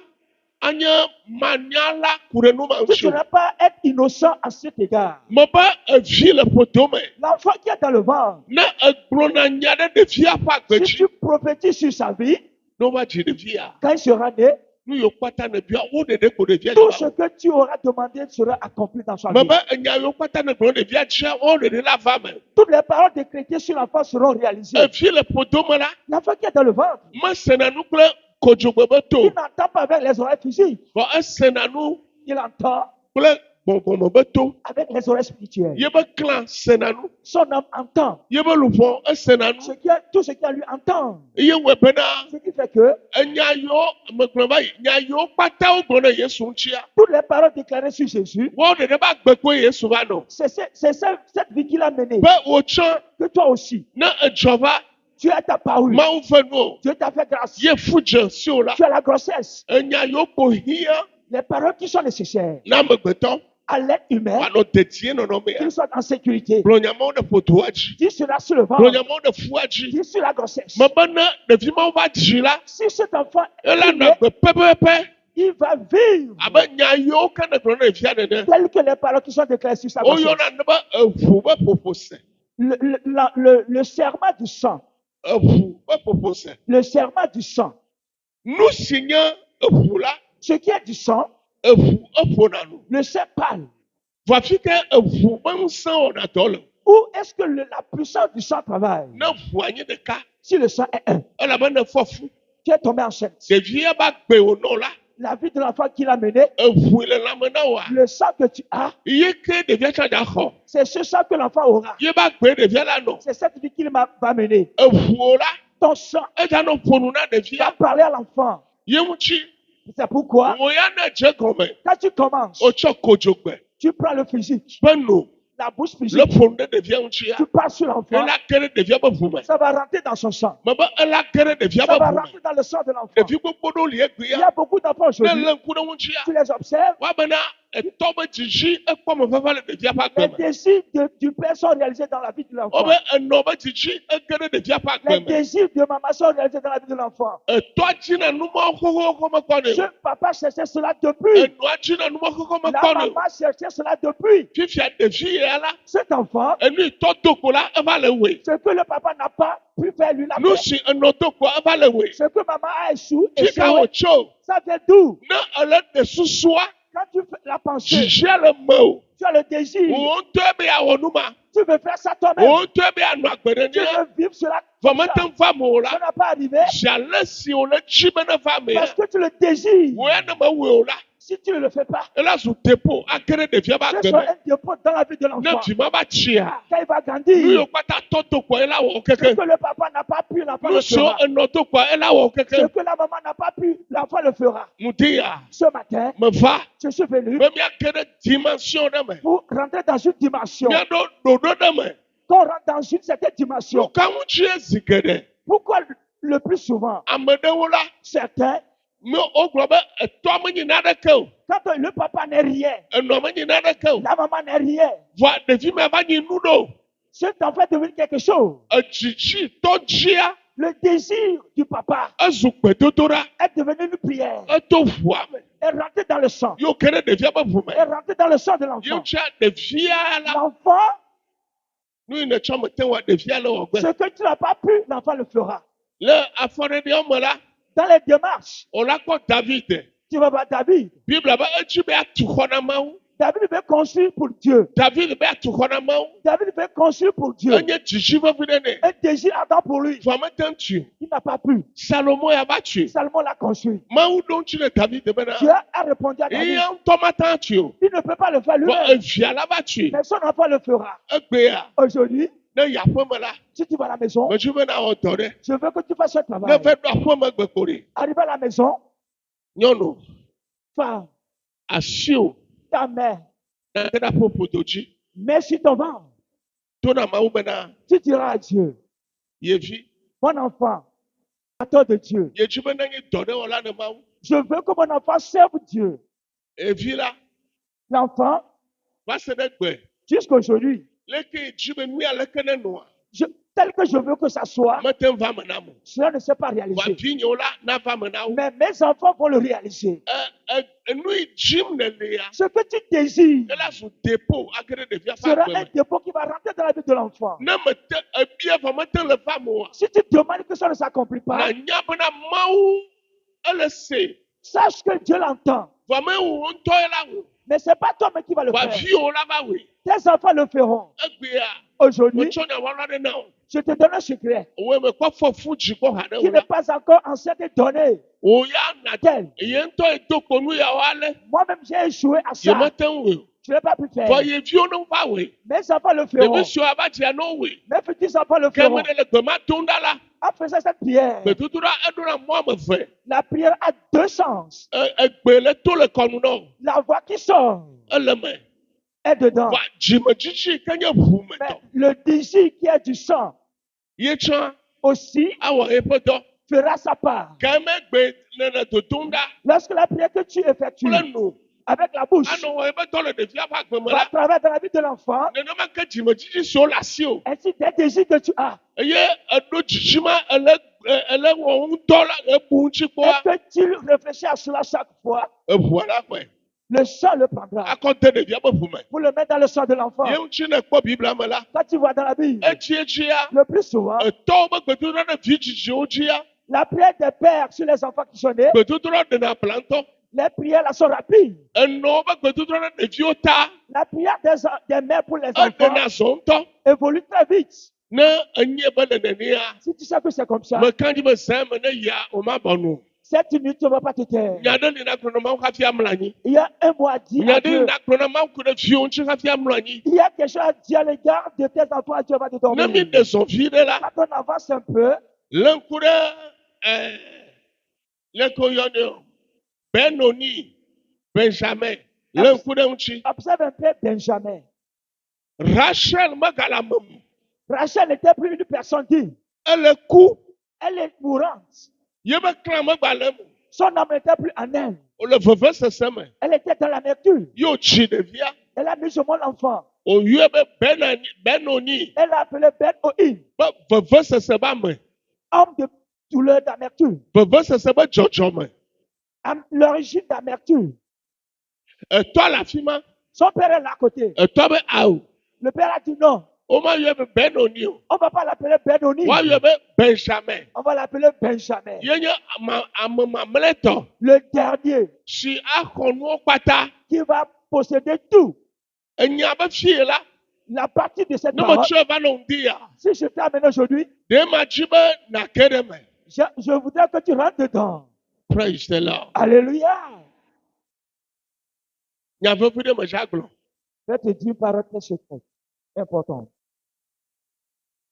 anye manyala ku ɖe nu ma tu ŋuti ne o dois pas être innocent à cet égard. me be evi le ƒodo me L'enfant qui est dans le ventre, ne egblɔna nya ɖe ɖevia ƒe agbe si dzi tu prophétises sur sa vie, ne wova dzi ɖevia quand il sera né, nu yiwo kpata ne bia wo ɖeɖe ko ɖevia tout dzi ce que tu auras demandé sera accompli dans sa me vie. be enya yiwo kpata ne gblɔ ɖevia dzia wo ɖeɖe la va me Toutes les paroles décrétées sur l'enfant seront réalisées. evi le ƒodo me la L'enfant qui est dans le ventre, mesena nu kple kodzogbe be il to n'entend pas avec les oreilles physiques, vɔ esena nu il entend kple gbɔgbɔme be to avec les oreilles spirituelles. ye be klã sena nu Son âme entend. ye be luʋɔ esena nu Tout ce qui a lui entend. eye wɔe bena Ce qui fait que enya yiwo megblɔ va yi nya yiwo kpata wo gblɔ ɖe yesu ŋutia toutes les paroles déclarées sur Jésus, wo ɖeɖe ba gbe kpe yesu va nɔ cette vie qu'il a menée. be wotsɔ Que toi aussi, ne edzɔ va tu as ta parole. mawu fe nu o Dieu t'a fait grâce. ye fu dze si o la Tu as la grossesse. enya yiwo ko hia Les paroles qui sont nécessaires na amegbetɔ à l'être humain, wanɔ detie nɔnɔmea qu'ils soient en sécurité. gblɔ nyamawo ɖe ƒodoa dzi Dis cela sur le gblɔ ventre. nyamawo ɖe fua dzi Dis sur la grossesse. me be ne ɖevi mawo va dzi la Si cet enfant ela est nɔ né, gbe pɛpɛpɛ il va vivre abe nya yiwo ke ne gblɔ ne ɖevia nene telles que les paroles qui sont déclarées sur sa grossesse. woyɔna ne be eʋu be ƒoƒose Le serment du sang. eʋu be ƒoƒose Le serment du sang. nu si nye eʋu la Ce qui est du sang, eʋu eƒona nu le sang parle. vɔ afi ke eʋu ƒe ŋusẽ wɔna dɔ le Où est-ce que la puissance du sang travaille? ne ʋua nye ɖeka Si le sang est un, elabena fɔfu tu es tombé enceinte. ɖevia ba gbe wònɔ la La vie de l'enfant qu'il a mené, eʋu le lãme na woa le sang que tu as, ye ke ɖevia tsã dza xɔ c'est ce sang que l'enfant aura. ye ba gbe ɖevia la nɔ C'est cette vie qu'il va mener. eʋuwo la Ton sang edza nɔ ƒonu na va ɖevia parler à l'enfant. ye ŋutsi C'est pourquoi, wò ya ne dze gɔme quand tu commences, wotsɔ kodzogbe tu prends le physique, be no la bouche le physique, ƒonu ɖe ɖevia ŋutsia tu passes sur l'enfant, ela ke ɖe ɖevia be ʋu me ça va rentrer dans son sang. me be ela ke ɖe ɖevia Ça be va ʋu me rentrer dans le sang de l'enfant. ɖevi gbogbo ɖewo li Il y egbea a beaucoup d'enfants ne aujourd'hui, lé ŋku ɖe ŋutsia tu les observes, woabena etɔ be dzidzi ekpɔ me fafa le ɖevia ƒe les agbe me désirs du père sont réalisés dans la vie de l'enfant. wobe enɔ be dzidzi ege ɖe ɖevia ƒe Les agbe me désirs de maman sont réalisés dans la vie de l'enfant. etɔa dzina numɔ xoxoxo mekɔ Ce ne papa cherchait cela depuis. enɔa dzina numɔ xoxo La mekɔ ne maman cherchait cela depuis. fifia ɖevi ya la Cet enfant, enu tɔ do ko la eva le woe ce que le papa n'a pas pu faire, lui l'a nu fait. si enɔ do ko eva le woe Ce que maman a échoué, fika wòtso ça vient d'où? ne ele ɖe susua Quand tu fais la pensée, dzidzia le me o tu as le désir, wò ŋutɔe be awɔ nu ma tu veux faire ça toi-même, wò ŋutɔe be anɔ agbe ɖe tu nia veux vivre cela vɔ comme mete ça. ŋu va me o la Ça n'a pas arrivé zi ale si wòle dzi be ne va me parce que tu le désires. wò ya ne me woe o la Si tu ne le fais pas, ela zu depo ake ɖe ɖevia ƒe ce agbe sera me un dépôt dans la vie de ne l'enfant. vi ma va tsia Quand il va nu grandir, yiwo kpata tɔ do kpɔ ela wɔ ce keke que le papa n'a pas pu, l'enfant nu le siwo fera. enɔ do kpɔ ela wɔ Ce keke que la maman n'a pas pu, l'enfant le fera. ŋutiya Ce matin, me va je suis venu be miake ɖe dimension ɖe me pour rentrer dans une dimension. miaɖo ɖoɖo ɖe me Qu'on rentre dans une certaine dimension. nu ka ŋutie zi geɖe Pourquoi le plus souvent, ame ɖewo la certains, mi wogblɔ be etɔ menyina ɖeke o quand le papa n'est rien, enɔ menyina ɖeke o la maman n'est rien, vɔa ɖevi me va nyi nu ɖo cet enfant est devenu quelque chose. edzidzi tɔ dzia Le désir du papa ezu gbedodoɖa est devenu une prière. eto ʋua me Est rentré dans le sang. yewo ke ɖe ɖevia ƒe ʋu Est me rentré dans le sang de l'enfant. yewo tia ɖevia la L'enfant, nu yi ne tsɔ me te wɔ ɖevia le wɔ gbe ce que tu n'as pas pu, l'enfant le fera. le afɔɖeɖiawo me la Dans les démarches, wòla kpɔ david tu vas voir David. biblia be edzi be atu xɔ na mawu David veut construire pour Dieu. david be atu xɔ na mawu David veut construire pour Dieu. enye dzidzi vevi ɖe nɛ Un désir ardent pour lui. vɔ mete ŋu tui Il n'a pas pu. salomo ya va tui Salomon l'a construit. mawu ɖo ŋuti ɖe david bena Dieu a répondu à David. eya ŋutɔ mata tui o Il ne peut pas le faire vɔ lui-même. evia la va tui Mais son enfant le fera. egbea Aujourd'hui, ne yi aƒeme la si tu vas à la maison, medzi bena wɔ dɔ ɖe je veux que tu fasses un ne travail. ve ɖo aƒeme gbe ko ɖi Arrivé à la maison, nyɔnu femme, asiwo ta mère, na ge ɖe aƒe ƒodo dzi mets sur ton ventre. to na mawu bena Tu diras à Dieu, yevi mon enfant, attends de Dieu. yedzi be nenye dɔ ɖe wɔla ne mawu Je veux que mon enfant serve Dieu. evi la L'enfant, va se ɖe gbe jusqu'aujourd'hui, leke edzi be nu ya leke ne nɔa tel que je veux que ça soit, mete ŋu va me na mo cela ne s'est pas vɔ réalisé. vinyewo la na va me na wo Mais mes enfants vont le réaliser. enu yi dzim le lia Ce que tu désires ela zu depo ake ɖe ɖevia ƒe sera agbe un me dépôt qui va rentrer dans la vie de l'enfant. ne mete ebia vɔ mete le va me oa Si tu demandes que ça ne s'accomplit na pas, nya bena mawu ele se sache que Dieu l'entend. vɔ mewu wo ŋutɔ ye la ŋu Mais ce n'est pas toi mais qui va le vɔ faire. viwo la va woe Tes enfants le feront. egbea Aujourd'hui, wotsɔ nya wɔla ɖe na wo je te donne un secret òwe mekpɔ fɔfu dzi kpɔ ha ɖe qui wo n'est la pas encore enceinte et donné. wò ya na Tel. ye ŋutɔ edo ko nu yawo ale Moi-même, j'ai échoué à ye ça. mete ŋu woe Je n'ai pas pu o faire. vɔ ye viwo ne va woe Mes enfants le feront. ɖevi siwo ava dzia ne wo woe Mes petits enfants le ke feront. me ɖe le gbe ma tom ɖa la En faisant cette prière, gbedodoɖa eɖona mɔ ame eve la prière a deux sens. egbe le to le kɔnu na wo La voix qui sort ele me est dedans. vɔ dzimedzidzi ke nye ʋu me Mais tɔ le désir qui est du sang ye tsã aussi awɔ eƒe dɔ fera sa part. ke megbe nene dodom ɖa Lorsque la prière que tu effectues kple nu avec la bouche anɔ wɔ eƒe dɔ le ɖevia ƒe agbe me va la travers dans la vie de l'enfant, nenema ke dzimedzidzi siwo le asi o ainsi des désirs que tu as, eye eɖo dzidzima ele wɔ ŋutɔ la ebu ŋuti et kpɔa que tu réfléchis à cela chaque fois, eʋua la ƒe le sang le prendra akɔ de ɖevia ƒe ʋu me pour le mettre dans le sang de l'enfant. ye ŋuti ne kpɔ biblia me la Quand tu vois dans la Bible, edziedzia le plus souvent, etɔwo be gbedodoɖa ɖe vi dzidziwo dzia la prière des pères sur les enfants qui sont nés, gbedodoɖa ɖena bla ŋutɔ les prières là sont rapides. enɔwo be gbedodoɖa ɖe ɖeviwo ta La prière des mères pour les enfants eɖena zɔ ŋutɔ évolue très vite. Na enye be nenea. Si tu sais que c'est comme ça, Me kan di be se me ne ya o ma bonu. cette minute, tu ne vas pas te taire. Nya de ni na krono ma ka fi amlanyi. Il y a un mot à dire à Nya de ni Dieu. na krono ma ku de fi on chi ka fi amlanyi. Il y a quelque chose à dire à l'égard de tes enfants. Dieu va te Na mi dormir. de son fi de la. Quand on avance un peu, L'enku de le ko yo ne o. Benoni Benjamin. L'enku de unchi. observe un peu Benjamin. Rachel magala mum. Rachel n'était plus une personne digne. Elle ku. Elle est mourante. Ye be kran magalem. Son âme n'était plus en elle. O le veve se seme. Elle était dans l'amertume. Yo chi de via. Elle a mis au monde l'enfant. O yue be Benoni. Elle l'a appelé Ben Oïn, Ba veve se ba me. homme de douleur d'amertume. Veve se ba jojome. L'origine d'amertume. Toi la fima. Son père est là à côté. Toi be aou. Le père a dit non. O ma yue be Benoni. On ne va pas l'appeler Ben Oni. Wa yue be Benjamin. On va l'appeler Benjamin. Ye nye ama mleto. Le dernier Si akonu pata. qui va posséder tout. Enya be fie la. La partie de cette Ne me parole, tue va non dia. si je t'amène aujourd'hui, De ma jibe na kedeme. je voudrais que tu rentres dedans. Praise the Lord. Alléluia. Nya veut de me jaglo. Je vais te dire une parole très secrète, importante.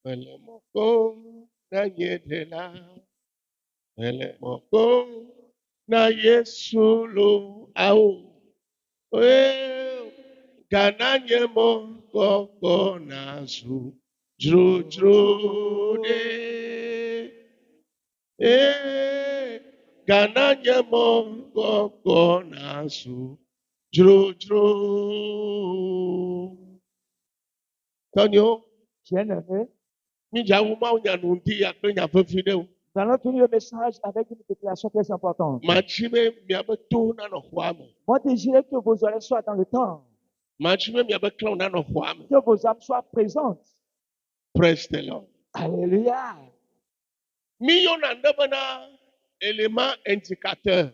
Ele moko na yedela. Ele moko na Yesu au. Gananye moko na su. Jro de. Gananye moko na su. Jro. Tonyo. Bien-aimé, Mija wuma nya nundi ya kpe nya fefi de o. nous allons finir le message avec une déclaration très importante. Ma tsi be miabe to na nɔ xɔa me. Mon désir est que vos oreilles soient dans le temps, Ma tsi be miabe klãwo na nɔ xɔa me. que vos âmes soient présentes. Praise the Lord. Alléluia. Mi yɔna nde bena élément indicateur.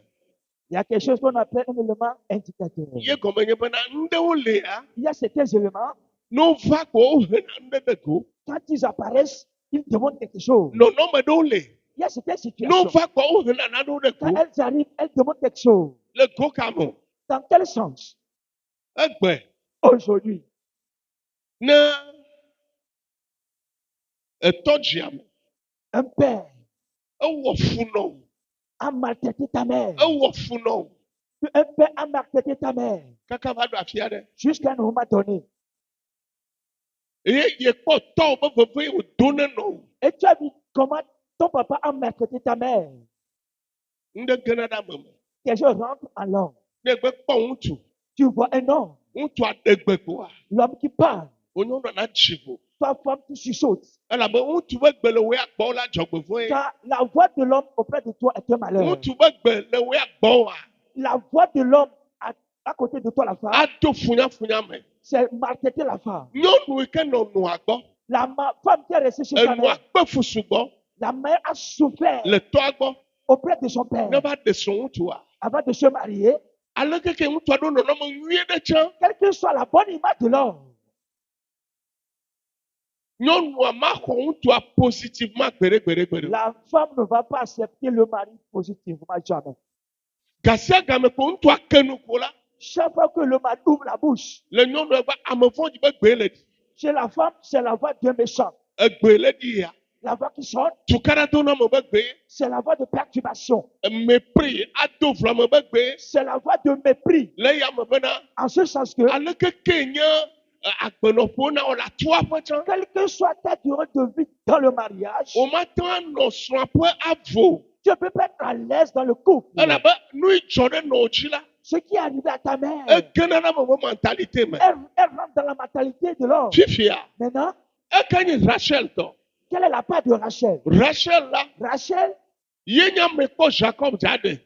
Il y a quelque chose qu'on appelle un élément indicateur. Ye gɔme nye bena ndewo lea. Il y a certains éléments, No va ko o hena nde de go. quand ils apparaissent, ils demandent quelque chose. Nɔnɔme ɖewo le. Il y a certaines No situations, va ko o hena nanewo de quand go. elles arrivent, elles demandent quelque chose. Le go kame. Dans quel sens? Egbe. Aujourd'hui, Ne etɔ dziame. un père Ewɔ fu nɔ wo. a maltraité ta mère. Ewɔ fu nɔ wo. Un père a maltraité ta mère Kaka va do afi aɖe. jusqu'à un moment donné. Eye ye kpɔ tɔwo be veve ye wòdo ne nɔ wo. Et tu as vu comment ton papa a maltraité ta mère. Ŋɖe gena ɖe ame me. Quelque chose rentre en l'homme. Ne gbe kpɔ ŋutsu. Tu vois un homme, Ŋutsua ɖe gbe koa. l'homme qui parle. Wonye wonɔna tsi vo. Toi, femme, tu chuchotes. Elabe ŋutsu be gbe le wo agbɔ la dzɔgbevɔe. Car la voix de l'homme auprès de toi est un malheur. Ŋutsu be gbe le wo agbɔa. La voix de l'homme à côté de toi, la femme, Ado funyafunya me. c'est maltraiter la femme. Nyɔnu yi ke nɔ nua gbɔ. Femme qui est restée chez sa Enua mère, kpe fusu gbɔ. la mère a souffert Le tɔa gbɔ. auprès de son père Ne va ɖe srɔ̃ ŋutsua. avant de se marier. Ale keke ŋutsua ɖo nɔnɔme nyuie ɖe tsã. Quelle que soit la bonne image de l'homme, Nyɔnua ma xɔ ŋutsua positivement gbeɖegbeɖegbeɖe. la femme ne va pas accepter le mari positivement jamais. Gasia game ko ŋutsua ke nu ko la. Chaque fois que le mari ouvre la bouche, Le nyɔnua gba ame vɔ̃dzi be gbe le ɖi. chez la femme, c'est la voix d'un méchant. Egbe le ɖi ya. La voix qui sonne, Tukaɖa do na me be gbe. c'est la voix de perturbation. Mepri ado vla me be gbe. C'est la voix de mépris. Le yame bena. En ce sens que, Ale keke nye agbenɔƒo na wo le atua ƒe tsã. quelle que soit ta durée de vie dans le mariage, O ma te ŋu anɔ srɔ̃a ƒe avo. tu ne peux pas être à l'aise dans le couple. Elabe nu yi dzɔ ɖe nɔ dzi la. Ce qui est arrivé à ta mère, Egena ɖe ame ƒe mentalité me. elle rentre dans la mentalité de l'homme. Fifia. Maintenant, Eke nye Rachel tɔ. quelle est la part de Rachel? Rachel la. Rachel Ye nye ame kpɔ Jacob dzaɖe.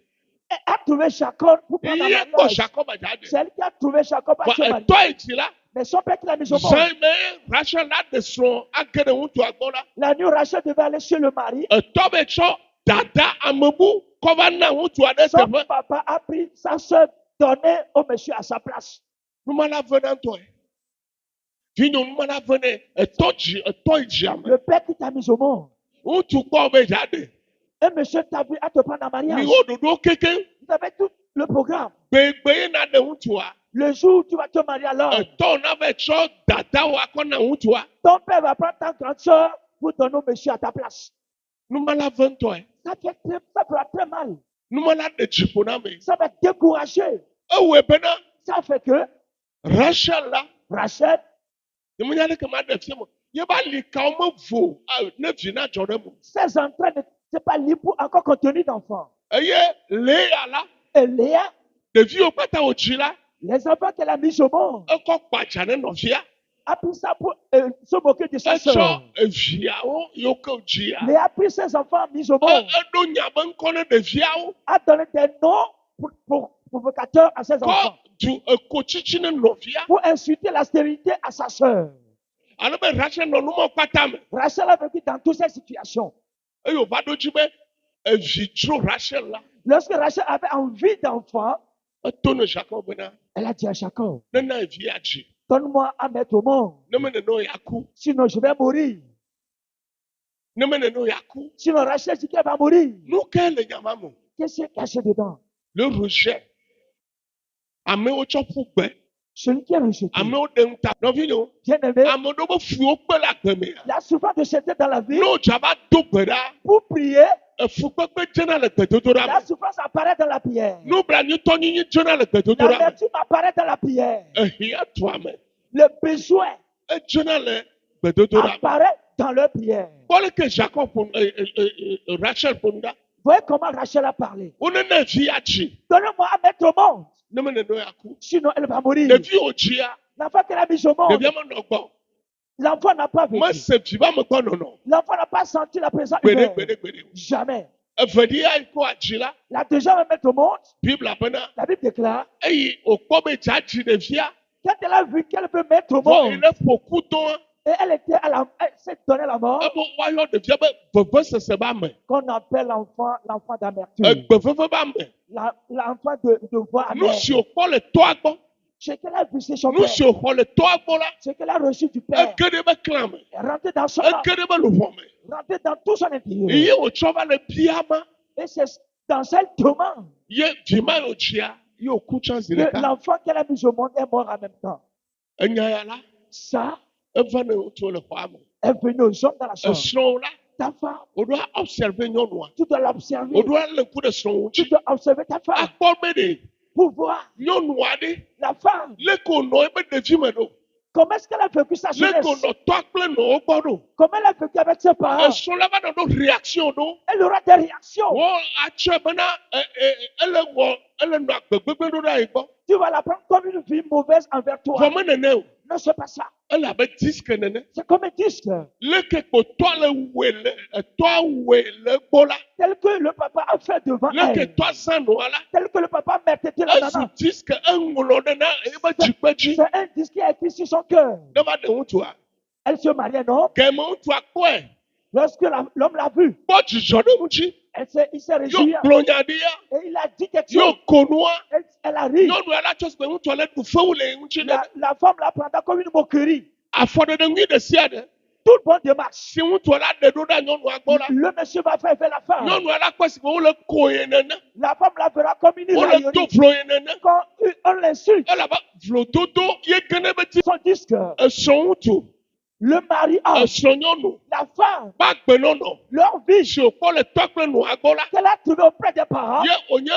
a trouvé Jacob pour prendre Ye la kpɔ mariage. Jacob dzaɖe. C'est elle qui a trouvé Jacob à se marier. Etɔ yi dzi la. Mais son père qui l'a mis au monde. Zãe me Rachel la ɖe srɔ̃ age ɖe ŋutsua gbɔ la. La nuit, Rachel devait aller chez le mari. Etɔ be tsɔ dada amebu kɔ va na ŋutsu aɖe Son teƒe. papa a pris sa soeur, donné au monsieur à sa place. Numala venantɔe. vinyɔnu ma la ve ne etɔ yi dzia me. Le père qui t'a mis au monde. Ŋutsu kpɔ be dza ɖe. Un monsieur t'a vu à te prendre en mariage. Miwo ɖoɖo keke. Vous avez tout le programme. Gbegbe ye na ɖe ŋutsua. Le jour où tu vas te marier alors, Etɔ na ve tsɔ dadawo akɔ na ŋutsua. ton père va prendre ta grande soeur pour donner au monsieur à ta place. Numa la ve ŋutɔe. Ça fera très mal. Numa la ɖe dziƒo na me. Ça va décourager. Ewɔe bena Ça fait que Rachel la. Rachel, Yemunya ɖeke ma ɖe fia me. Yeba li kawo me vo ne vi na dzɔ ɖe mo. ses entrailles ne sont pas libres pour encore contenir d'enfants. Eye Léa la. Et Léa, Ɖeviwo kpata wòdzi la. les enfants qu'elle a mis au monde, Ekɔ kpadza ne nɔvia. a pris ça pour se moquer de sa Etsɔ soeur. eviawo yiwo ke wòdzia. Léa a pris ses enfants mis au monde, Eɖo nya be ŋkɔ ne ɖeviawo. a donné des noms provocateurs à ses Kɔ enfants du ekotsitsi ne nɔvia. pour insulter la stérilité à sa soeur. Ale be Rachel nɔ numɔ kpata me. Rachel a vécu dans toutes ces situations. Eye wòva ɖo dzi be evi tso Rachel la. Lorsque Rachel avait envie d'enfant, Eto ne Jacob bena elle a dit à Jacob, nena evi adzi. donne-moi à mettre au monde, Ne me neno yaku. sinon je vais mourir. Ne me neno yaku. Sinon Rachel dit qu'elle va mourir. Nu ke le nyama me. Qu'est-ce qui est caché dedans? Le rejet. Amewo tsɔ ƒu gbe. Celui qui est rejeté. Amewo ɖe ŋu ta. Nɔvinyewo. Bien-aimé, Ame ɖewo be fuwo kpe le agbemea. la souffrance de jeter dans la vie Ne wòdza va do gbe ɖa. pour prier, Efukpekpe dzena le gbedodoɖa la me. souffrance apparaît dans la prière. Nublanuitɔnyinyi dzena le gbedodoɖa me. L'amertume apparaît dans la prière. Ehia toa me. Le besoin Edzena le gbedodoɖa me. apparaît dans leur prière. Kpɔ leke Jacob Rachel ƒo nu ɖa. Voyez comment Rachel a parlé. Wonene vi adzi. Donnez-moi à mettre au monde, Ne me neno yaku. sinon elle va mourir. Ɖevi wòdzia. L'enfant qu'elle a mis au monde, Ɖevia menɔ gbɔ. l'enfant n'a pas vécu. Mese vi ba me gbɔ nɔnɔ. L'enfant n'a pas senti la présence Gbede humaine. gbede gbede. Jamais. Evelia yi ko adzi la. La deuxième va mettre au monde, Bible bena. la Bible déclare, Eyi wòkpɔ be dza dzi ɖevia. quand elle a vu qu'elle peut mettre au Vɔ monde, ele ƒoku dɔa. et elle était à elle s'est donné la mort, Ebe woayɔ ɖevia be vevesese ba me. qu'on appelle l'enfant d'amertume. Egbeveve ba me. L'enfant de voix Nu amère. si wòkpɔ le toa gbɔ. Ce qu'elle a vu chez son Nu père, si wòxɔ le toa gbɔ la. ce qu'elle a reçu du père, Ege ɖe be klã me. est rentré dans son âme, Ege ɖe be luʋɔ me. rentré dans tout son intérieur. Eye wòtsɔ va le biama. Et c'est dans cette demande Ye vima yi wòdzia. Ye wòku tsã zi que ɖeka. l'enfant qu'elle a mis au monde est mort en même temps. Enya ya la. Ça Eva ne ŋutsuwo le xɔa me. est venu aux hommes dans la chambre. Esrɔ̃wo la. Ta femme, Woɖoa observe nyɔnua. tu dois l'observer. Woɖoa le ŋku ɖe srɔ̃wo Tu ŋuti. dois observer ta femme Akpɔ be ɖe pour voir nyɔnu aɖe la femme. leke wònɔ ebe ɖevi me ɖo. Comment est-ce qu'elle a vécu sa Leke jeunesse? wònɔ tɔa kple nɔwo gbɔ ɖo. Comment elle a vécu avec ses parents? Esrɔ̃ la va nɔ ɖo réaction ɖo. Elle aura des réactions. Wo atsɔe bena ele nɔ agbegbegbe ɖo ɖa yi gbɔ. Tu vas la prendre comme une vie mauvaise envers toi. Vɔ me nene o. Non, c'est pas ça. Ele abe disque nene. C'est comme un disque. Leke kpotɔa le woe le etɔa woe le gbɔ la. Tel que le papa a fait devant Leke elle. tɔa zã nɔa la. Tel que le papa a métété la Ezu maman. disque eŋlɔ ɖe na ebe dzikpe dzi. C'est un disque qui a écrit sur son cœur. Ne va ɖe ŋutsua. Elle se mariait, non? Gɛmɛ ŋutsua kpɔe. Lorsque l'homme l'a vu, Kpɔ dzidzɔ ɖe ŋuti. il s'est réjoui. Yo gblɔ nya ɖi ya. Et il a dit quelque Yo chose. ko nua. Elle a ri. Nyɔnua la tsɔ sebe ŋutsua le ɖu fewu le ŋuti ne. La femme la prendra comme une moquerie. Afɔɖeɖe ŋui ɖe sia ɖe. Tout bon démarche. Si ŋutsua la ɖe ɖo ɖa nyɔnua gbɔ la. Le monsieur va faire vers la femme. Nyɔnua la kpɔ si be wole ko ye nene. La femme la verra comme une Wole do raillerie. vlo ye nene. Quand on l'insulte, Elaba vlododo ye gene be ti. son disque, Esrɔ̃ ŋutsu. le mariage, Esrɔ̃ nyɔnu. la femme, Ba gbenɔnɔ. leur vie Si wòkpɔ le tɔ kple nua gbɔ la. qu'elle a trouvée auprès des parents Ye wònye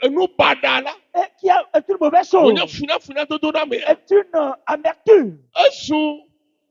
enu baɖa la. et qui est une mauvaise chose, Wònye funyafunya dodo ɖa me. est une amertume. Esu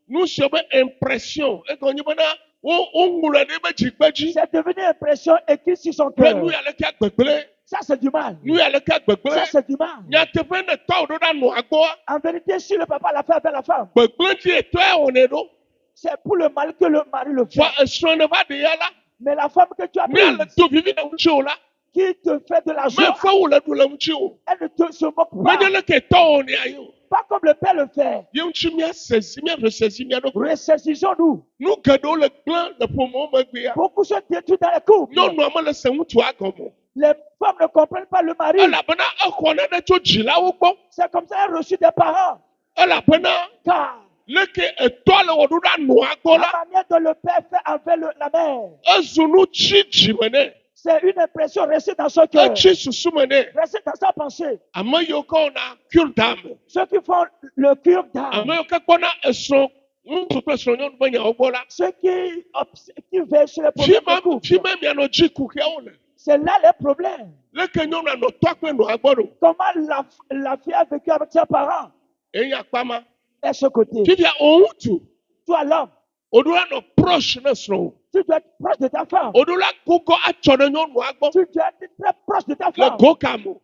nu si be impression. Egɔnye bena woŋlɔe ɖe be dzikpe dzi. C'est devenu une impression écrite sur son Be cœur. nu ya le ke agbegble. Ça, c'est du mal. Nu ya le ke agbegble. Ça, c'est du mal. Nyateƒe ne tɔwo ɖo ɖa nua gbɔa. En vérité, si le papa l'a fait avec la femme, Gbegble dzi etɔa wɔnɛ ɖo. c'est pour le mal que le mari le fait. Fɔ esrɔ̃ ne va ɖe ya la. Mais la femme que tu as Míale prise, do vivi le ŋuti o la. qui te fait de la Me joie, fewu le ɖu le ŋuti o. elle ne te se moque pas. Menye leke tɔwo ne ayi o. Pas comme le père le fait. Ye ŋuti míasesi míaresesi mía ɖo. Ressaisissons-nous. Nu geɖewo le gblẽ le ƒomewo megbea. Beaucoup se détruisent dans les couples. Nyɔnua me le se ŋutsua gɔme. Les femmes ne comprennent pas le mari. Elabena exɔ naɖe tso dzilawo gbɔ. C'est comme ça qu'elle a reçu des parents. Elabena Car leke etɔ le wɔ ɖo ɖa nua gbɔ La la manière dont le père fait avec la mère, ezu nu tsi dzime nɛ c'est une impression restée dans son cœur, etsi susu me nɛ restée dans sa pensée. ame yiwo ke wɔna cure d'âme Ceux qui font le cure ame d'âme, yiwo ke kpɔna esrɔ̃ ŋutsu kple srɔ̃nyɔnu ƒe nyawo gbɔ la ceux qui veillent sur les problèmes de couple, fi me mianɔ dzi kuxiawo le c'est là les problèmes. leke nyɔnua nɔ tɔ kple nɔa gbɔ ɖo Comment la fille a vécu avec ses parents eye akpama est ce côté. fifia o ŋutsu Toi, l'homme, oɖo la nɔ proche ne srɔ̃wò tu dois être proche de ta femme. oɖo la gogɔ atsɔ ɖe nyɔnua gbɔ Tu dois être très proche de ta le femme. go ka mo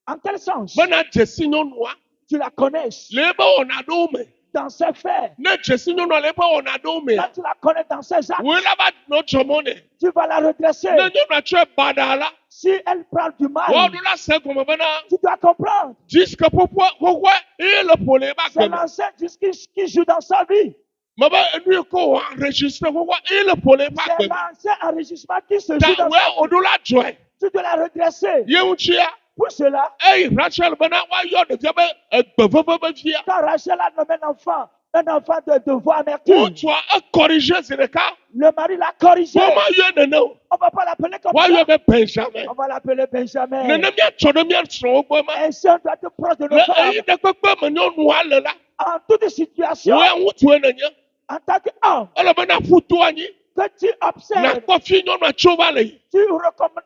En quel sens? bena dzesi nyɔnua Tu la connais le ebe wɔna ɖewo me dans ses faits. ne dzesi nyɔnua le ebe wɔna ɖewo me Quand tu la connais dans ses actes, woe la va nɔ dzɔmɔ nɛ tu vas la redresser. ne nyɔnua trɔ baɖa la Si elle prend du mal, wɔɖo la se gɔme bena tu dois comprendre. disque ƒoƒoe eye le ƒo le eba C'est gbe me l'ancien disque qui joue dans sa vie. mebe enu yi ke wɔ enregistre ƒoƒoe eye le ƒo le eba C'est gbe me l'ancien enregistrement qui se ta joue dans woe sa vie. oɖo la dzɔe Tu dois la redresser. ye ŋutia Pour cela, eye Rachel bena woayɔ ɖevia be egbe veve be via quand Rachel a nommé un enfant de voix amertume, ŋutsua ekorrige zi ɖeka le mari l'a corrigé. womayɔe nene o On ne va pas l'appeler comme woayɔe ça. be Benjamin On va l'appeler Benjamin. nene miatsɔ ɖe mia srɔ̃wo gbɔ ma Ainsi, on doit être proche de nos le femmes. eyi ɖe kpekpe me nyɔnua le la En toute situation, woe ŋutsue nenye en tant qu'homme, ele be naƒu to anyi que tu observes, nakpɔ fi nyɔnua tso va le yi tu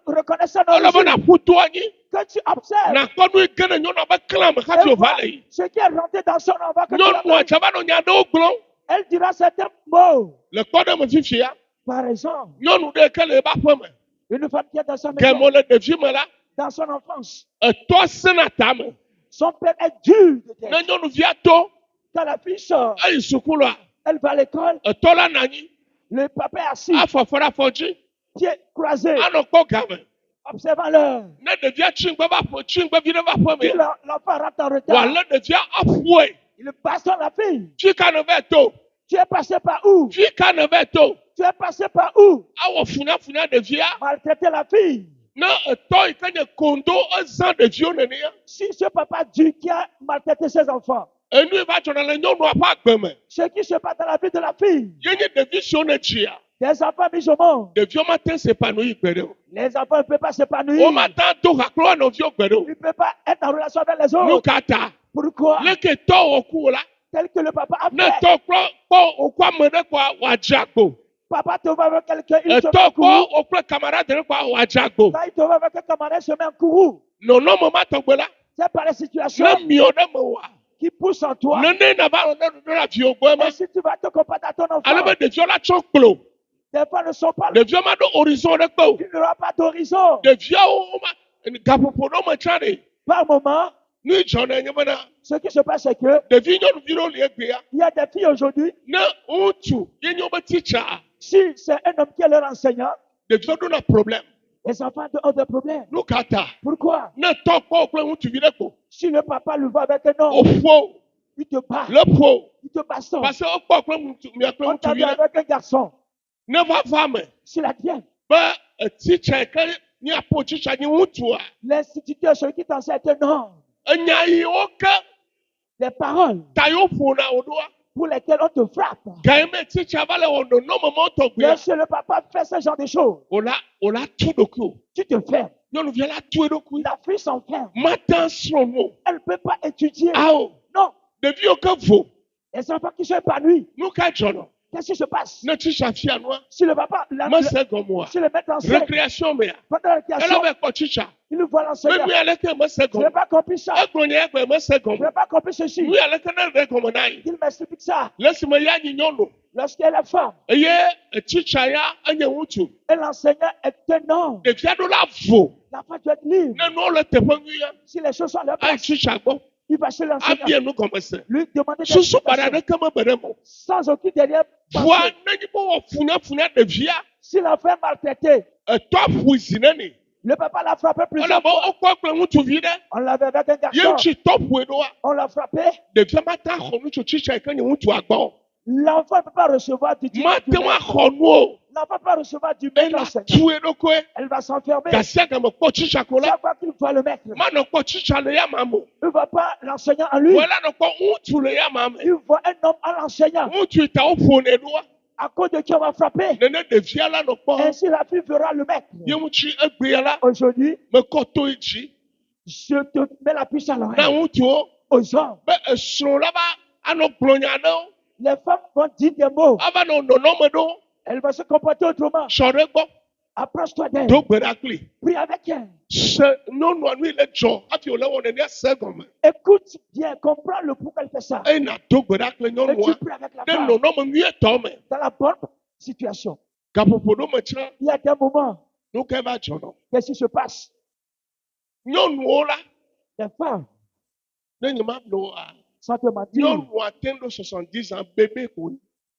reconnais son ele be origine, naƒu to anyi que tu observes nakpɔ nu yi ge ne nyɔnua be klã me hafi et wòva vois le yi ce qui est rentré dans son enfant. Que tu nyɔnua l'as- dze va nɔ nya ɖewo gblɔm Elle dira certains mots. le kpɔɖeme fifia Par exemple, nyɔnu ɖe ke le ebe aƒe me une femme qui est dans sa maison, gɛmɔ le ɖevi me la dans son enfance, etɔ sena tame son père est dur de ne tête. nyɔnuvia to Quand la fille sort, eyi sukulu elle va à l'école, etɔ la nɔ anyi le papa est assis, afɔ fɔ ɖe afɔ dzi pieds croisés, anɔ kpɔ game observant-leur. ne ɖevia tsi ŋgbe va ƒo tsi ŋgbe vi ɖe va ƒe Puis me l'enfant rentre en retard. wòalé ɖevia aƒoe Il bastonne la fille. fi ka ne va to Tu es passé par où? fi ka ne va to Tu es passé par où? awɔ funyafunya ɖevia Maltraiter la fille. ne etɔ yi ke nye kondo ezã ɖeviwo nenea Si ce papa Dieu qui a maltraité ses enfants, enu yi va dzɔna le nyɔnua ƒe agbe me ce qui se passe dans la vie de la fille, ye nye ɖevi siwo ne dzia des enfants mis au monde, ɖeviwo mate s'épanouir gbe ɖe o les enfants ne peuvent pas s'épanouir. wo mate do haklo wa nɔviwo gbe ɖe o Ils ne peuvent pas être en relation avec les nu autres. ka ta Pourquoi? leke tɔ wɔ ku o la Tel que le papa a ne fait. tɔ kpɔ wòkɔ ame ɖe kɔa wòadze agbo Papa te voit avec quelqu'un, il se met etɔ en courroux. kpɔ wòkple camarade ɖe kɔa wòadze agbo Quand il te voit avec un camarade, il se met en courroux. nɔnɔme ma tɔgbe la C'est par les situations ne miɔ ɖe me wa qui poussent en toi. nene na va lɔ ne ɖoɖo la viwo gbɔ ma Et si tu vas te comparer à ton ale enfant, be ɖeviwo la tsɔ kplo des fois ne sont pas là. ɖeviwo ma ɖo horizon ɖe kpe o Il n'aura pas d'horizon. ɖeviawo ma gaƒoƒo ɖewo me tsã ɖe Par moment, nu yi dzɔna nye bena ce qui se passe, c'est que ɖevi nyɔnuvi ɖewo le egbea il y a des filles aujourd'hui, ne ŋutsu ye nye wobe titsa si c'est un homme qui est leur enseignant, ɖeviwo ɖona problème les enfants ont des problèmes. nu ka ta Pourquoi? ne tɔ kpɔ wo kple ŋutsuvi ɖe ko Si le papa le voit avec un homme, wòƒo il te bat, le ƒo il te bastonne. parce que wokpɔ kple mia kple On t'a ŋutsuvi vu ɖe avec un garçon, ne va va me s'il advient, be titsa yi ke miaƒo titsa nye ŋutsua l'instituteur, celui qui t'enseigne, est un homme. enya yiwo ke Les paroles ta yiwo ƒona wo ɖoa pour lesquelles on te frappe. gake me titsa va le wɔ nɔnɔme ma tɔgbea Lorsque le papa fait ce genre de choses, wòla tu ɖokui o tu te fermes. nyɔnuvia la tu eɖokui La fille s'enferme. mate srɔ̃ nu o Elle ne peut pas étudier. awo Non. ɖeviwo ke vo Les enfants qui sont épanouis, nu ka dzɔnɔ qu'est-ce qui se passe? ne titsa fia nua Si le papa, mese gɔmɔa si le maître enseigne, récréation mea pendant la ele récréation, be kpɔ titsa il nous voit l'enseignant. memi aleke mese Je n'ai gɔmɔ pas compris ça. egblɔ nya egbe mese Je n'ai gɔmɔ pas compris ceci. nu aleke ne ɖe gɔmɔ na yi Il m'explique ça. le esime ya nyi nyɔnu Lorsqu'elle est femme eye titsa ya enye ŋutsu et l'enseignant est un homme, ɖevia ɖo la vo l'enfant doit être libre. ne nuwo le teƒe nyuia Si les choses sont à leur ayi place, titsa gbɔ il va chez l'enseignant, abia nu gɔme se lui demander des susu baɖa explications, ɖeke me be ɖe mo sans aucune derrière voa pensée. ne nyi be wɔ funyafunya ɖevia Si l'enfant est maltraité, etɔ ƒui zi ne ne le papa l'a frappé wole plusieurs be fois. wokpɔ kple ŋutsuvi ɖe On l'avait avec un ye garçon. ŋutsu tɔ ƒue ɖoa On l'a frappé. ɖevia mate axɔ ŋutsu titsa yi ke nye ŋutsua gbɔ L'enfant ne peut pas recevoir du type mate du ŋu maître. axɔ nu o l'enfant va recevoir du maître ela enseignant. tu eɖokue Elle va s'enfermer. gasia game kpɔ tsitsako la Chaque fois qu'il voit le maître, manɔ kpɔ tsitsa le ya ma mo il ne voit pas l'enseignant en lui. wòla nɔ kpɔ ŋutsu le ya ma me Il voit un homme en l'enseignant. ŋutsu yi ta woƒone ɖoa À cause de qui on va frapper. nene ɖevia la nɔ kpɔ Ainsi la fille verra le maître. ye ŋutsu egbea la Aujourd'hui, mekɔ to yi dzi je te mets la puce à na l'oreille. ŋutsuwo Aux hommes, be esrɔ̃ la va anɔ gblɔ nya ɖewo les femmes vont dire des mots. ava nɔ nɔnɔme ɖewo Elles vont se comporter autrement. sɔ ɖe gbɔ Approche-toi d'elle. do gbe ɖa kpli Prie avec elle. se nyɔnua nu yi le dzɔ hafi wòle wɔ nenea se gɔme Écoute bien, comprends le pourquoi elle fait ça. eye na do gbe ɖa kple Et tu nyɔnua pries avec la ɖe femme nɔnɔme nyuietɔ me dans la bonne situation. gaƒoƒo ɖo me tsra Il y a des moments, nu ke va dzɔ nɔ qu'est-ce qui se passe? nyɔnuwo la Les femmes, ne nye ma bloa sans te mentir, nyɔnua te ɖo 70 ans bébé ko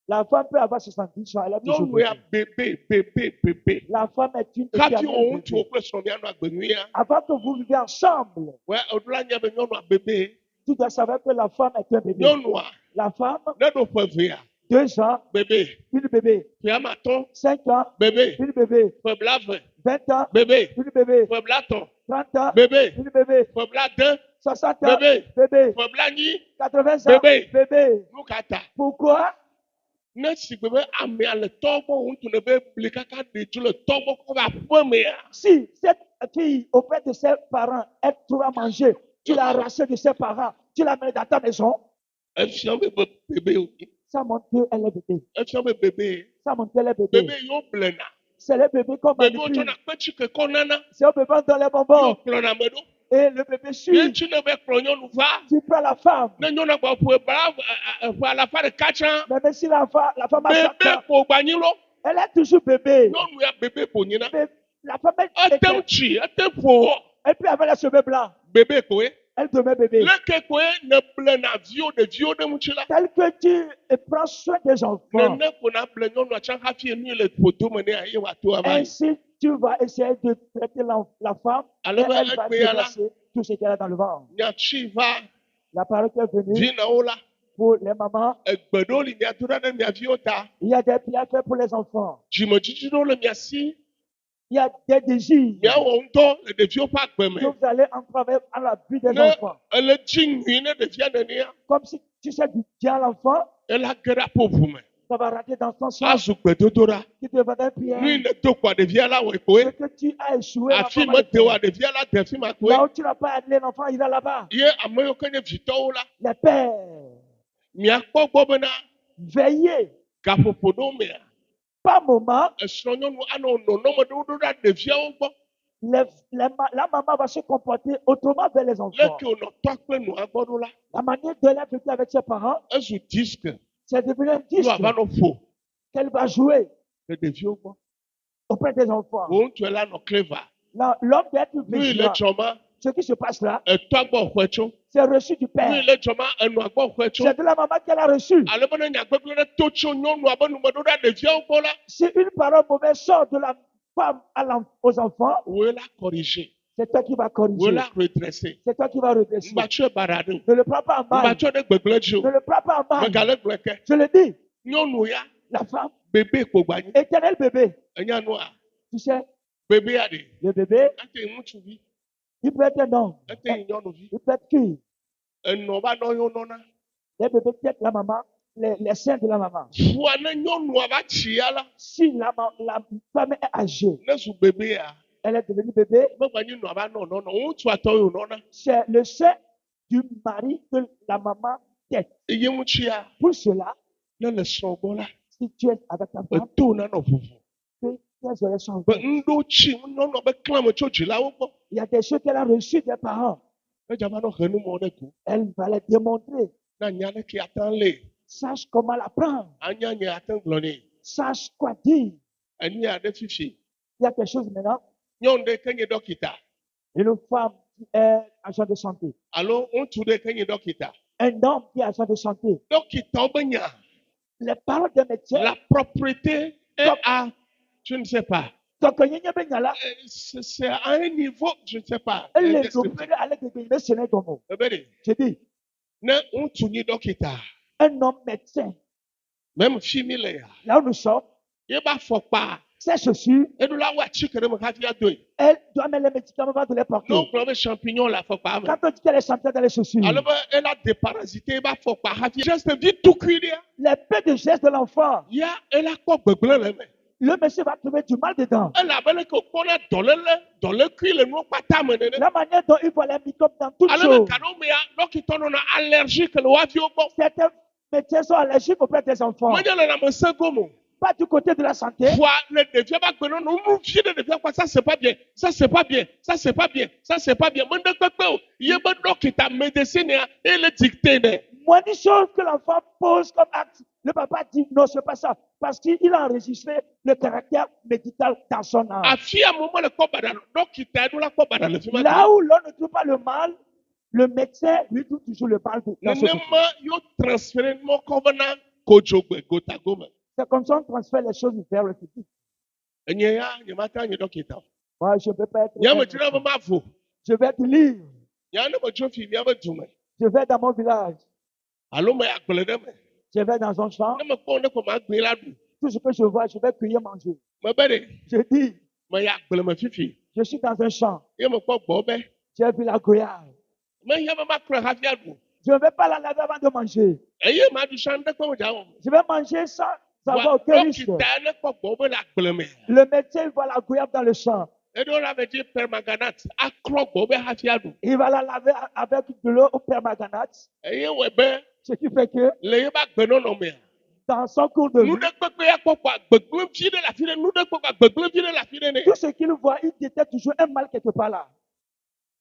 la femme peut avoir 70 ans, elle a toujours nyɔnu ya bébé. bébé La femme est une hafi éternelle wo ŋutsuwo bébé. kple srɔ̃mia nɔ agbenyuia Avant que vous viviez ensemble, wɛ oɖola nya be nyɔnua bébé tu dois savoir que la femme est un bébé. nyɔnua La femme, ne ɖo ƒe vea 2 ans, bébé une bébé. ƒe amatɔ 5 ans, bébé une bébé. ƒe blave 20 ans, bébé une bébé. ƒe blatɔ 30 ans, bébé une bébé. ƒe blade 60 ans, bébé bébé. ƒe blanyi 80 ans, Bébé. bébé. nu ka ta Pourquoi? ne sigbe be amea le tɔ gbɔ ŋutsu ne be bli kaka ɖe dzo le tɔ gbɔ kɔ va aƒemea Si cette fille, auprès de ses parents, elle trouve à manger, tu l'as arrachée de ses parents, tu l'as amenée dans ta maison, efia be bébé o ça montre qu'elle est bébé. efia be bébé Ça montre qu'elle est bébé. bébé yiwo blena C'est le bébé qu'on bébé wo manipule. tsɔna kpetsike kɔ nana C'est au bébé dans les yiwo bonbons. kplɔna me ɖo Et le bébé suit. ye ŋtsi ne be kplɔ nyɔnu va Tu prends la femme. ne nyɔnua gba ƒo bala ƒe alafa ɖeka tsã Même si la femme a 4 bébé ans, ko gbanyi lo elle est toujours bébé. nyɔnu ya bébé ko nyina Mais la femme ete est, ŋtsi ete ƒo wɔ elle peut avoir les cheveux blancs. bébé koe Elle demeure bébé. leke koe ne blena viwo ɖeviwo ɖe ŋuti la Tel que tu prends soin des enfants. nene ko na ble nyɔnua tsã hafi nu yi le ƒodo me nɛ eye wòato ava yi Ainsi, tu vas essayer de traiter la femme et ale be elle va egbea la déverser tout ce qu'elle a dans le ventre. nyatsi va La parole qui est venue vinawo la pour les mamans, egbe ɖewo li miado ɖa ɖe mia viwo ta il y a des bienfaits pour les enfants. dzimedzidzi ɖewo le mia si Il y a des désirs miawɔ ŋdɔ le ɖeviwo ƒe agbe me que vous allez entraver à la vie des ne enfants. ele dzi nyui ne ɖevia nenea Comme si tu sais du bien à l'enfant, ela ge ɖe aƒoʋu me ça va rentrer dans ton sang, azu gbedodoɖa qui deviendra nu yi bien. ne do koa ɖevia la wɔe koe Ce que tu as échoué, afi l'enfant va le mede wa faire. ɖevia la de fi ma koe Là où tu n'as pas allé, l'enfant ira là-bas. ye ame yiwo ke nye vitɔwo la Les pères, miakpɔ gbɔ bena veillez, gaƒoƒo ɖewo mea par moment, esrɔ̃nyɔnu anɔ nɔnɔme ɖewo ɖo ɖa ɖeviawo gbɔ la maman va se comporter autrement vers les enfants. leke wònɔ tɔa kple nua gbɔ ɖo la La manière de la vécu avec ses parents, ezu disque c'est devenu un nu disque ava nɔ ƒo qu'elle va jouer le ɖeviwo gbɔ auprès des enfants. wo ŋutsua la nɔ cleva L'homme doit être nu yi le vigilant. dzɔ ma Ce qui se passe là, etɔa gbɔ xɔe tso c'est reçu du nu père. yi le dzɔ ma enɔa gbɔ xɔe tso C'est de la maman qu'elle a reçu. ale be ne nyagbegblẽ ɖe to tso nyɔnua be nume ɖo ɖa ɖeviawo gbɔ la Si une parole mauvaise sort de la femme aux enfants, woe la corriger c'est toi qui vas woe corriger. la redresser C'est toi qui vas redresser. mbatsɔe bara ɖe Ne le prends pas en o mal. mbatsɔe ɖe gbegblẽ dzi Ne o le prends pas en mal. megale gblɔe ke Je le dis, nyɔnu ya la femme, bebe ko gbanyi éternel bébé. enya nua Tu sais, bebea ɖe le bébé, ete yi ŋutsuvi il peut être un homme, ete yi nyɔnuvi il peut être fille. enɔ va nɔ yewo nɔna Les bébés peut être la maman, les seins de la maman. fua ne nyɔnua va tsi ya la Si la femme est âgée, ne zu bebea elle est devenue bébé, megbanyi nɔa va nɔ nɔnɔ ŋutsua tɔ yi wònɔna c'est le sein du mari de la maman tête. eye ŋutsia Pour cela, ne le srɔ̃ gbɔ la si tu es avec ta femme, eto nanɔ ʋuʋu fais tes oreilles sont be ouvertes. ŋɖo tsi nyɔnua be klãme tso dzilawo gbɔ Il y a des choses qu'elle a reçues des parents. edza va nɔ he numɔ ɖe ko Elle va les démontrer. na nya ɖeke ate ŋu lée Sache comment la prendre. anya nye ate ŋu gblɔ nɛ Sache quoi dire. enu aɖe fifi Il y a quelque chose maintenant. nyɔnu ɖe ke nye dɔkita Une femme qui est agent de santé. alo ŋutsu ɖe ke nye dɔkita Un homme qui est agent de santé. dɔkitawo be nya Les paroles des médecins. la propreté est à je ne sais pas Donc, il y a bien là. c'est à un niveau je ne sais pas Elle est indescriptible. doublée avec des bébés, ce n'est ton mot. ebe ɖe Je dis, ne ŋutsu nyi dɔkita un homme médecin, même fi mi le ya là où nous sommes, Il va faut pas. Ces chaussures, Et nous là, ouais, chicken, mais quand il y a deux. elle doit mettre les médicaments avant de les porter. Donc, le champignon, là, faut pas. Quand on dit qu'elle est champignons dans les chaussures, Alors, elle a des parasités, il va faut pas. Juste vite tout cuire. les peu de gestes de l'enfant, Il y a, elle a quoi, blanc, là, mais. le monsieur va trouver du mal dedans. Elle a belle qu'on a dans le cuir, le noir, pas ta main. La manière dont il voit les microbes dans toutes Alors, le choses. canon, mais donc, il t'en a allergique, le wafio, bon. Certains médecins sont allergiques auprès des enfants. Moi, il y a un second. Pas du côté de la santé. Fois, le défi, bah, que non, nous, fier de défi, quoi, ça, c'est pas bien. Ça, c'est pas bien. Ça, c'est pas bien. Ça, c'est pas bien. Moi, il y a un doc qui t'a médecine, et le dicté, Moi, une chose que l'enfant pose comme acte, le papa dit non, c'est pas ça. Parce qu'il a enregistré le caractère médical dans son âme. à fi un moment le combat donc il t'a nous la combat dans le film Là où l'on ne trouve pas le mal, le médecin lui trouve toujours le mal. Dans ce ne côté. ma yo transférer mon covenant kojogbe gotagoma C'est comme ça qu'on transfère les choses vers le futur. nyaya ni mata ni dokita Moi, je ne peux pas être. nya mo tira ma fo Je vais te lire. nya no mo jofi mi abadume Je vais dans mon village. allo ma akbele dem Je vais dans un champ. na mo ko ne ko ma gbe la du Tout ce que je vois, je vais cueillir manger. ma bere Je dis, ma ya akbele ma fifi je suis dans un champ. ye mo ko gbo be J'ai vu la goyave. ma ya ma kra ha fi adu Je ne vais pas la laver avant de manger. eye ma du chande ko ja wo Je vais manger sans avoir aucun risque. dokita ne ko gbo be la akbele me Le médecin voit la goyave dans le champ. e do la veut dire permanganate akro gbo be ha fi adu Il va la laver avec de l'eau au permanganate. eye we be Ce qui fait que le ye ba gbe no no me dans son cours de nous vie, ne pouvons pas quoi gbegblem fi de la fi de nous ne pouvons pas gbegblem fi de la fi de ne tout ce qu'il voit, il détecte toujours un mal quelque part là.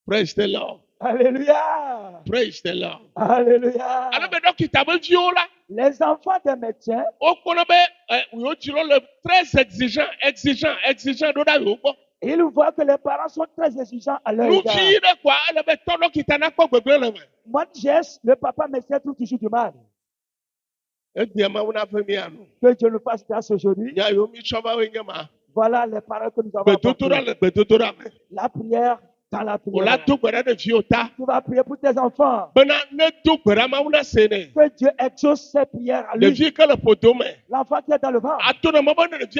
praise the Lord Alléluia. praise the Lord Alléluia. alors mais donc il t'a dit oh là Les enfants des médecins, au kono be yo tiro le très exigeant do da yo bo ils voient que les parents sont très exigeants à leur nous égard. fi de quoi le be tono qui t'a na ko gbegblem le Moi, le papa médecin trouve toujours du mal. e dia ma una fe mi anu Que Dieu nous fasse grâce aujourd'hui. ya yo mi choba we nyama Voilà les paroles que nous avons bedotora apportées. le bedotora me La prière dans la o la prière. to gbera de fi o ta Tu vas prier pour tes enfants. bena ne to gbera ma una sene Que Dieu exauce ses prières à le lui. fi que le podome L'enfant qui est dans le ventre. atona mo bana le fi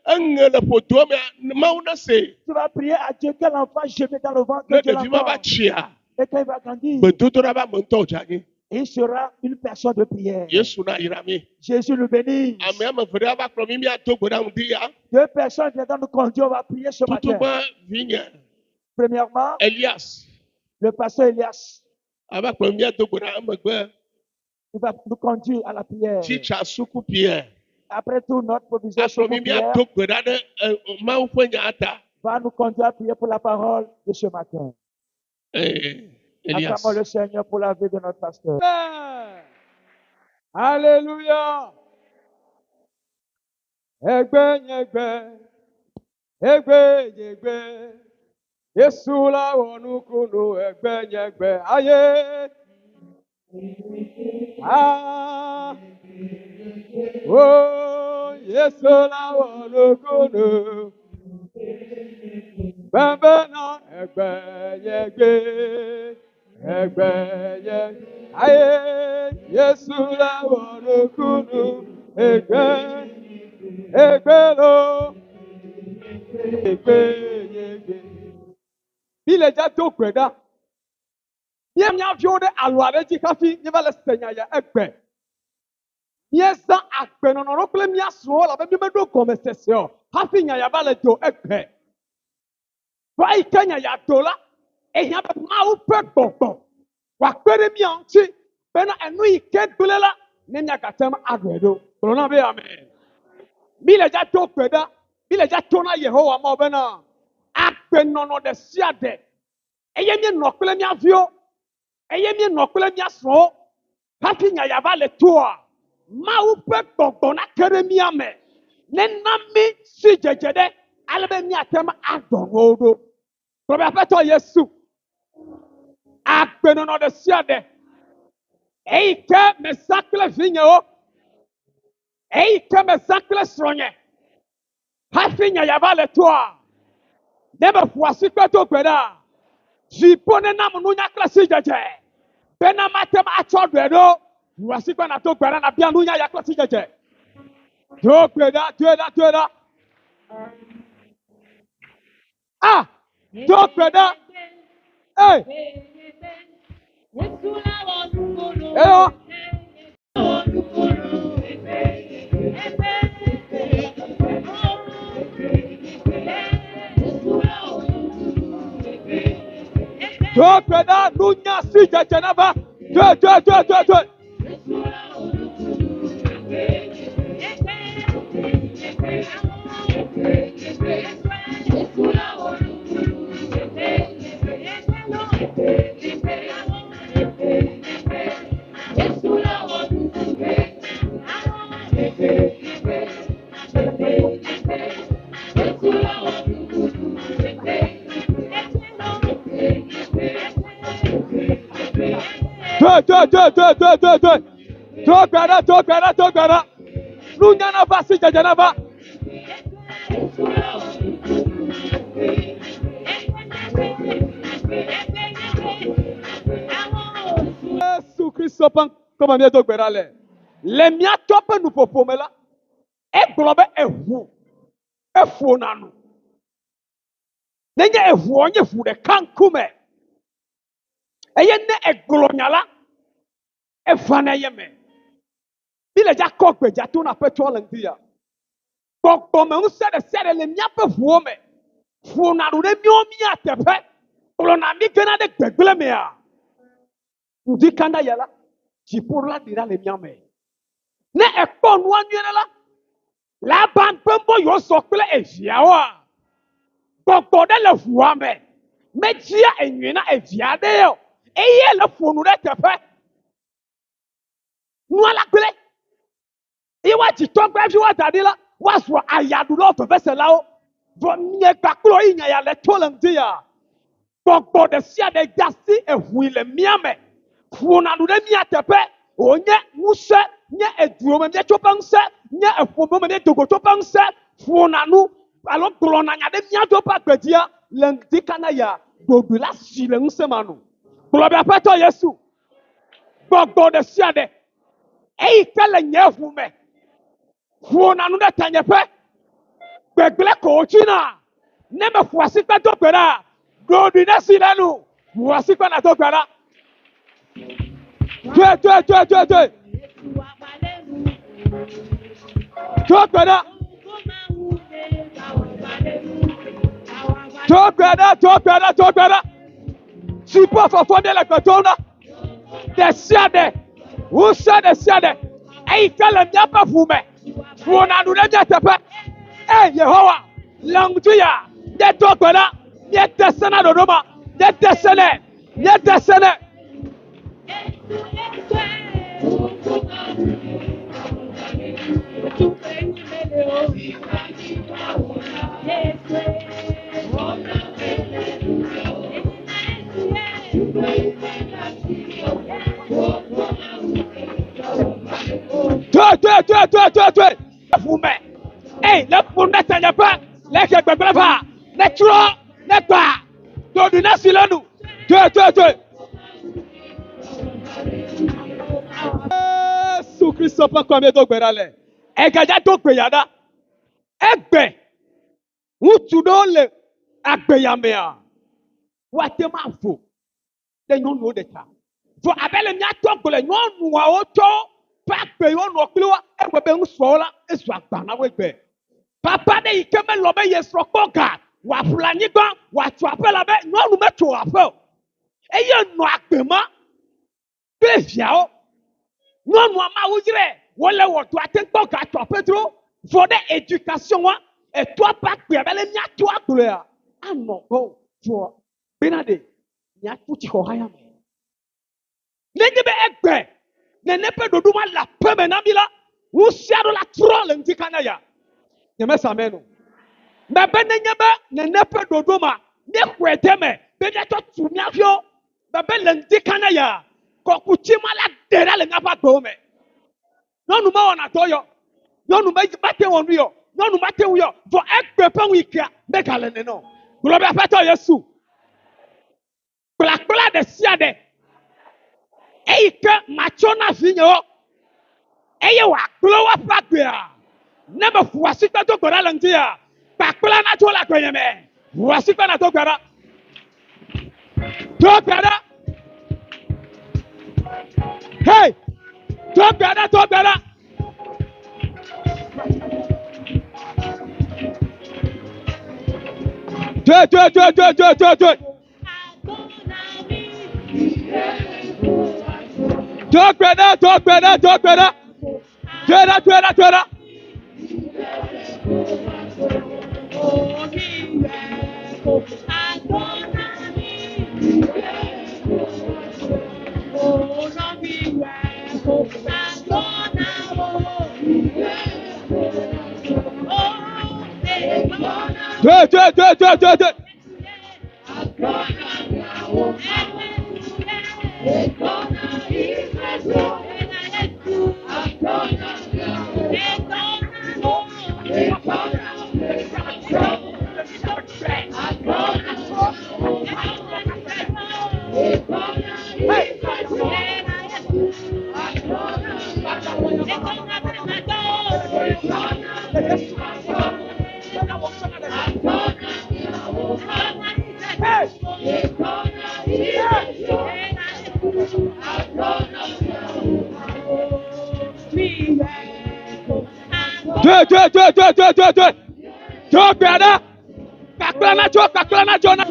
le podome ma una se Tu vas prier à Dieu que l'enfant gémit dans le ventre. ne Que Dieu de fi ma ba l'entende. chia Et quand il va grandir, bedotora ba mo nto jani il sera une personne de prière. Yesu na irami Jésus le bénit. ame ama vere aba kro mi ato gbera undi ya Deux personnes viendront nous conduire. On va prier ce matin. tutuba vinya Premièrement, Elias le pasteur Elias. aba kro mi ato gbera amagbe Il va nous conduire à la prière. teacher suku pierre Après tout, notre proviseur akro mi prière ato gbera de ma ufanya ata va nous conduire à prier pour la parole de ce matin. Elias Acclamons le Seigneur pour la vie de notre pasteur. Alléluia. Egbe nyegbe. Egbe nyegbe. Yesu la wonu kunu egbe nyegbe. Aye. Ah. Oh, Yesu la wonu kunu. Bẹ́ẹ̀ náà egbe nyegbe. Egbe nyegbe. Aye. Yesu la wonu kunu egbe. Egbe lo. Egbe nyegbe. Bí le dza do gbe ɖa, mía míaviwo ɖe alo aɖe dzi hafi míeva le senya ya egbe. Míezã agbenɔnɔ ɖo kple mía srɔ̃wo labe míemeɖo gɔmesese o hafi nyaya va le do egbe. Tɔa yi ke nyaya do la, ehiã be Mawu ƒe gbɔgbɔ wòakpe ɖe mía ŋuti bena enu yi ke gblẽ la ne míagate ŋu aɖɔe ɖo. Gblɔ na be amen. Mí le dza do gbe ɖa, mí le dza to na Yehowa ma bena agbenɔnɔ ɖe sia ɖe eye míenɔ kple mía viwo eye míenɔ kple mía srɔ̃wo hafi nyaya va le toa Mawu ƒe gbɔgbɔ nake ɖe mía me nena mí si dzedze ɖe ale be míate ŋu aɖɔ nuwo ɖo. Gblɔ be Aƒetɔ Yesu, agbenɔnɔ ɖe sia ɖe eyi ke mezã kple vinyewo eyi ke mezã kple srɔ̃nye hafi nyaya va le toa ne meƒo asi kpe do gbe ɖa dziƒo nenam nunya kple sidzedze bena mate ŋu atsɔ ɖoe ɖo ƒo asi kpe nato gbe ɖa nabia nunya ya kple sidzedze. Tu es là, tu es là, tu es là. Ah, tu es là. Hey, hello. Tu es là, nous n'y si Janaba. Tu. Tu. Nous n'y pas si Janaba. Jésus Christ, comme on vient de dire, les miens topent nous pour là. Et globe est vous. Et fou nanou. N'est-ce pas vous, on y fou de kankume. Et y a ne glonyala. Et fanayeme. Il est déjà coupé, déjà tout n'a pas trop l'endia. Pour comme on sait de serre les miens peuvent vous, mais fou nanou de miomia te fait. Pour l'ami que n'a de glemea. Nous dit kanda yala. Qui pour la dira les miens mais. Ne est pas nous là. La bande pembo yo sokle e fiawa. Bokode le fuame. Metia enwina e fiade yo. Eye le fonu de tepe. Nou ala kule. Iwa ti to gba fi wa tadi la. Wa so ayadu lo to fese la o. Do mie kaklo inya ya le to lanti ya. Bokode sia de gasti e hui le miame. Funa du de mia tepe. Onye muse nye eduo me chopanse nye efomo me dogo chopanse funa nu alo glona nya de mia do pa gbedia lengdi kana ya dogo la sile manu globe apato Yesu gbogbo de siade e kele nye fume funa nu de tanyepe gbegle ko china ne me fuasi pe to pera dogo de sile nu fuasi pe na to pera tu. Tokweda. Tu peux faire fonder la petona. Des siades. Où c'est des siades? Et il ne m'a pas fumé. Pour nous ne pas. Eh, Yehowa. Langtuya. Des tokweda. Des tessena de Roma. Des tessene. Des tessene. Toi. Vous mettez. Hey, le pour ne t'en pas. Les que bébé va. Ne trop. Ne pas. Donc, nous n'avons pas nous. Toi. Jésus Christ, pas comme il doit aller. Et quand il y a d'autres pays, egbe utudo le agbeyamea watema fo de nyonu de ta fo abele nya to le nyonu wa oto pa pe yo no kliwa egbe be nso la esu agba na wegbe papa de ikeme lobe yesro koka wa fulani gba wa tu apela be nyonu meto afa eye no agbema pe fiao nyonu ama wujire wole wo to atenko ka to petro for the education wa et toi pas que belle nya toi gloire ah non go for benade nya tuti ho haya me nenge be egbe ne nepe doduma la peme na bila wo siado la troll nti kana ya nyame sameno me be nenge be ne nepe doduma ne kwete me be ne to tumi afio be be le nti kana ya ko kuti mala dera le ngapa gbo me nonu ma wona toyo nonu ma bate wonu yo nonu mate wo for egbe pa wika be kalene no globe apato Yesu kla de siade eike machona finyo eye wa glowa pagbea Never voici pas ton gora landia. Pas plan à toi la cogneme. Voici pas na ton gora. Ton gora. Hey! Ton gora, ton gora. Deux. Ton gora. Deux. Deux. Deux. Ton gora. Kaklana Jona.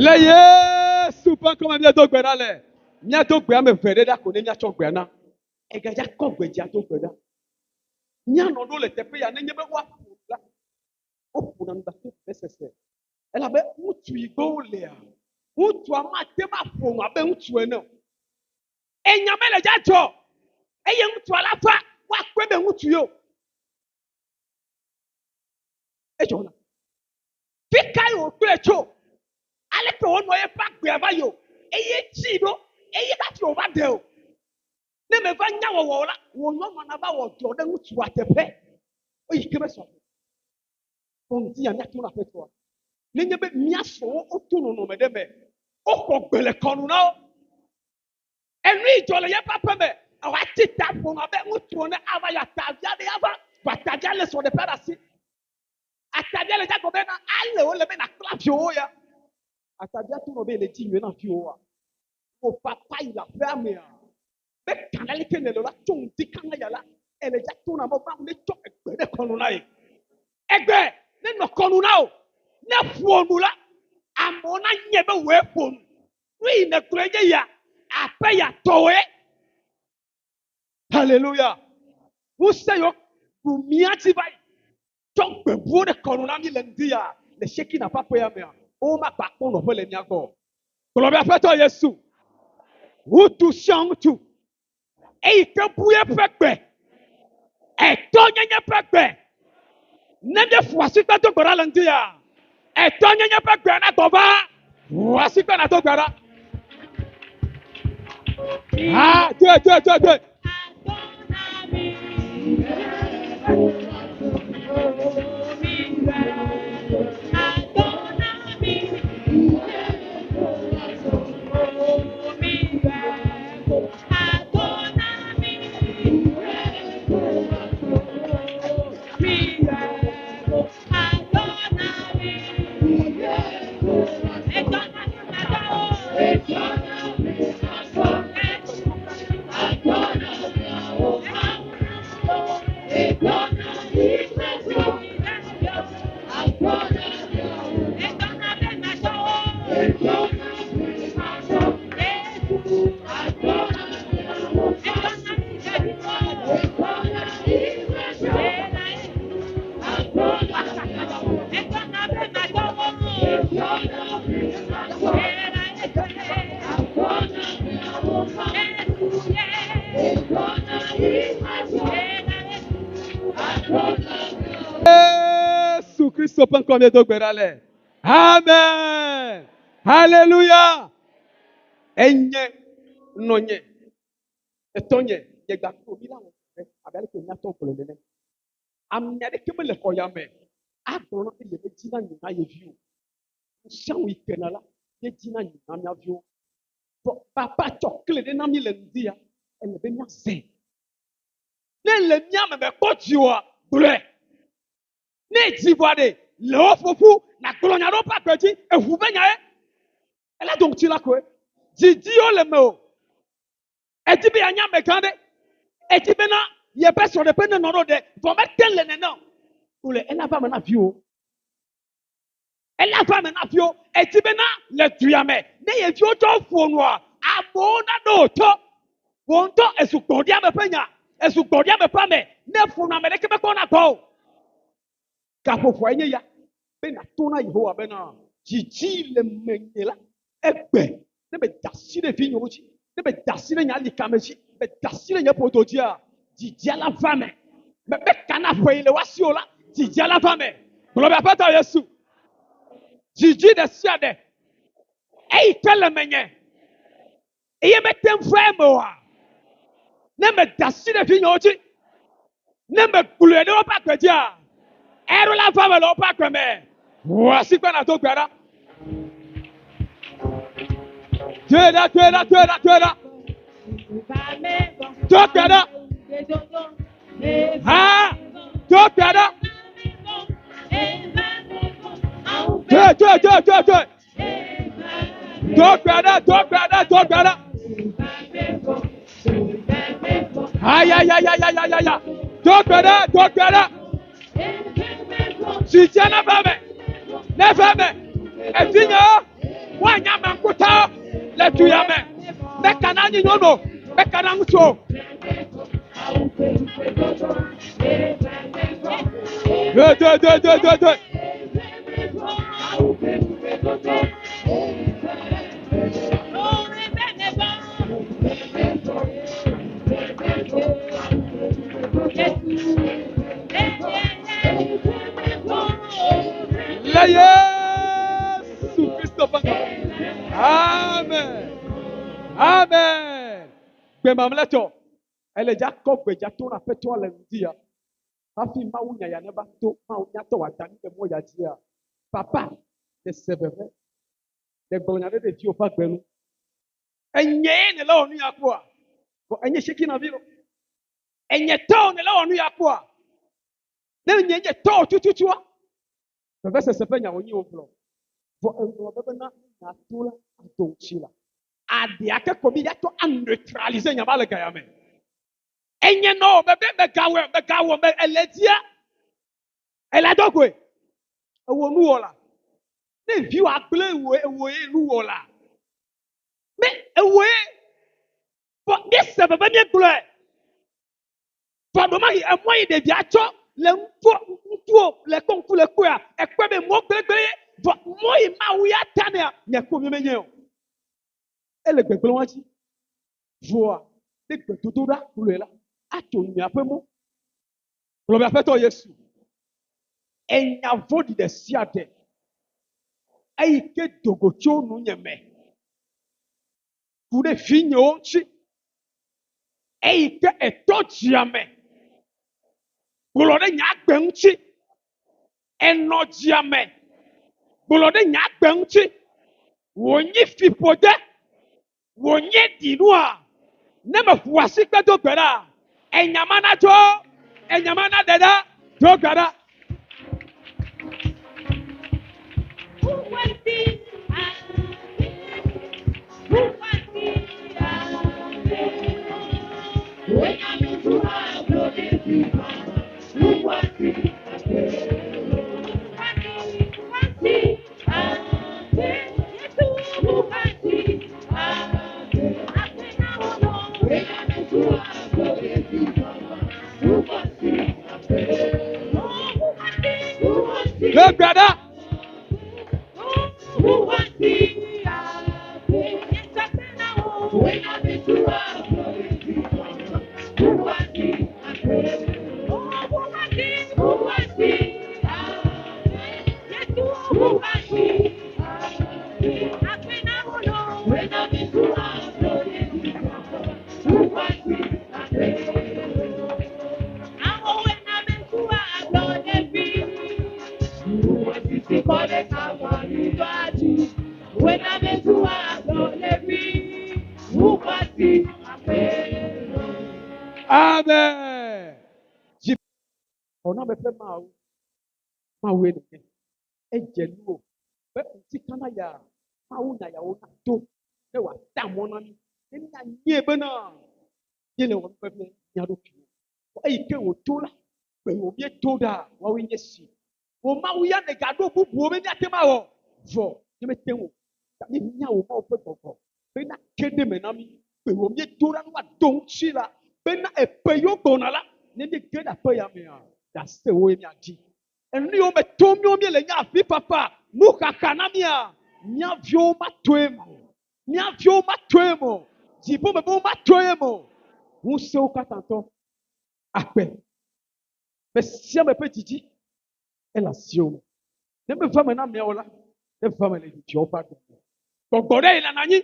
Le Yesu pas comme bien do gbera le. Nya do gbera me fere da ko ne nya cho gbera na. E ga ja ko gbeja do gbera. Nya no do le tepe ya ne nye be wa pula. O puna nda te pesese. Ela be mutu igbo le a. Mutu ama te ma fo ma be mutu ene. Enya me le ja jo. Eye mutu ala fa wa kwe be mutu yo. E jo na. Fika yo kle cho. Ale pe won oye pa gbe aba yo eye chi do eye ka ti o ba de o ne me fa nya wo la wo no ma na ba wo do de utu atepe o yi kebe so on ti ya na to na pe to ne nye be mia so o to no me de me o ko gbele konu na o enu ijo le ye papa me awa ti ta fo ma be utu ne aba ya ta bia de aba bata ja le so de parasi atabia le ja go be na ale o le be na clap yo ya. Atabia tout le monde est dit maintenant fioa. O papa il a fermé. Mais quand elle est née là, tu dis quand elle est là, elle est déjà tout na mo ba me to egbe de konuna e. Egbe ne no konuna o. Ne fuonu la. Amona nyebe we fuonu. Oui ne kureje ya. Ape ya towe. Hallelujah. Vous savez vous miati vai. Donc be bu de konuna mi lendia. Le cheki n'a pas payé mais. O ma pa kon no le niago. Gloire à toi Jésus. Où tu chantes tu. Et que bouye pekbe. Et ton nyanya pekbe. Nem de voici pas ton gora landia. Et ton nyanya pekbe na toba. Voici pas na ton gora. Ah, deux. pen comme do gberale. Amen. Hallelujah. Enye nonye. Etonye ye gba ko mi lawo. Abele ke na to ko le ne. Amnya de ke le ko ya me. Agbon ke le ti na nyina ye viu. Sian wi kenala. Ye ti na nyina mi avio. Papa chocolate de na mi le ndia. Elle be nya se. Ne le nya me be ko jiwa. Ble. Ne jiwade. Le ofofu na kolonya do pa kweji ehu benya e. Elle donc ti la ko. Didi o le me o. E ti be anya me kan de. E ti be na ye be so de pe no ro de. Vo me ten le nena. Ule elle va me na fio. Elle va me na fio. E ti be na le tuyame. Ne ye fio to fu no a. Abo na do to. Wonto esukpodia me penya. Esukpodia me pa me. Ne fu na me de ke be ko na ko. Ka fofo enye ya. Be na to na Yehowa be na. Jiji le menyela. Egbe. Ne be dasi de fi nyochi. Ne be dasi de nya likamechi. Be dasi de nya pototia. Jiji ala fame. Me be kana fo ile wasi ola. Jiji ala fame. Glory be ta Yesu. Jiji de siade. Ei kele menye. Eye me tem frame wa. Ne me dasi de fi nyochi. Ne me kulu de opa kwedia. Ero la fame lo opa kweme. Wasi kwa na to gbara. Tueda. Tokada. Ha! Tokada. Tokada. Ay. Tokada. Si tiana fame. Ne fame. Efinyo. Wanya mankuta. Le tuyame. Mekana ni nono. Mekana nguso. Deux. La Yesu Kristo panga. Amen. Gbemamleto. Elle Jacob bejato na peto le ndia. Hafi mawunya ya neba to mawunya to watani de moya dia. Papa de sebebe. De gbonyade de ti ofa gbenu. Enye ne la onu yakwa. Ko enye sheki na biro. Enye to ne la onu yakwa. Ne enye to tututua. Bebe se sepenya onyi oflo. Vo endo bebe na tula atonchila. Ade akekobi ya to neutraliser nyabale gayame. Enye no bebe me gawo me eledia. Eladogwe. Ewo nu wola. Ne view agle ewo nu wola. Me ewo but this bebe me glo. For no ma e moyi de biacho le ntuo le konku le kwa ekwe be mo gbegbe but moyi ma wi atania ne ko mi menye o. Ele gbegbe won chi. Voa de gbegbe da kulela. Ato mi apemo. Glory be to Yesu. Enya vodi de siade. Eike dogocho nu nyeme. Kude finyo chi. Eike etochiame. Golode nyagbe nchi. Enojiame. Golode nyagbe nchi. Wonyi fipode. Wonye dinua. Neme fuasi kwedo gbera. Enyamana to. Enyamana deda. To gbera. Go brother. Amen. Ọ̀nà bẹ̀fẹ̀ máa wé nìyẹn. Ẹ jẹ̀ ní o. Bẹ́ẹ̀ ti kánná yà máa wù nà yàwó náà tó. Ẹ wà dá mọ́ náà ní. Ẹ ní ànyé bẹ́ẹ̀ náà. Yẹ lè wọ́n bẹ́ẹ̀ nyàdó kì í. Ẹ yìí kẹ́ wò tó la. Pẹ̀lú omi tó dà wà wí nyẹ sí. Wò máa wù yá nà gàdó búbu omi ní àtẹ́ máa wọ̀. Vọ̀ ní bẹ tẹ́ wò. Tàbí nyà wò máa wò fẹ́ gbọ̀gbọ̀. Bẹ́ẹ̀ náà kéde mẹ́ náà mi. Pẹ̀lú omi tó la ní wà dùn sí la. Bẹ́ẹ̀ náà ẹ̀pẹ̀ yóò gbọ̀nà la. Ní ní gé dàpẹ́ yà mí à. Dàsẹ̀ wo mi àdí. Ẹni yóò mẹ tó mi omi lè nya àfi papa. Mú kàkà náà mi à. Nya fi ó má tó ẹ̀ mọ̀. Nya fi ó má tó ẹ̀ mọ̀. Jìbó mẹ bó má tó ẹ̀ mọ̀. Wọ́n ṣe ó ká tàntọ́. Àpẹ. Mẹ sí ẹ mẹ pé jìjì. Ẹ là sí o. Ní bí fẹ́ mi náà mi ẹ wọ la. Ẹ fẹ́ mi lè jìjì ọba dùn. Gbọ̀gbọ̀dọ̀ yìí lànà yín.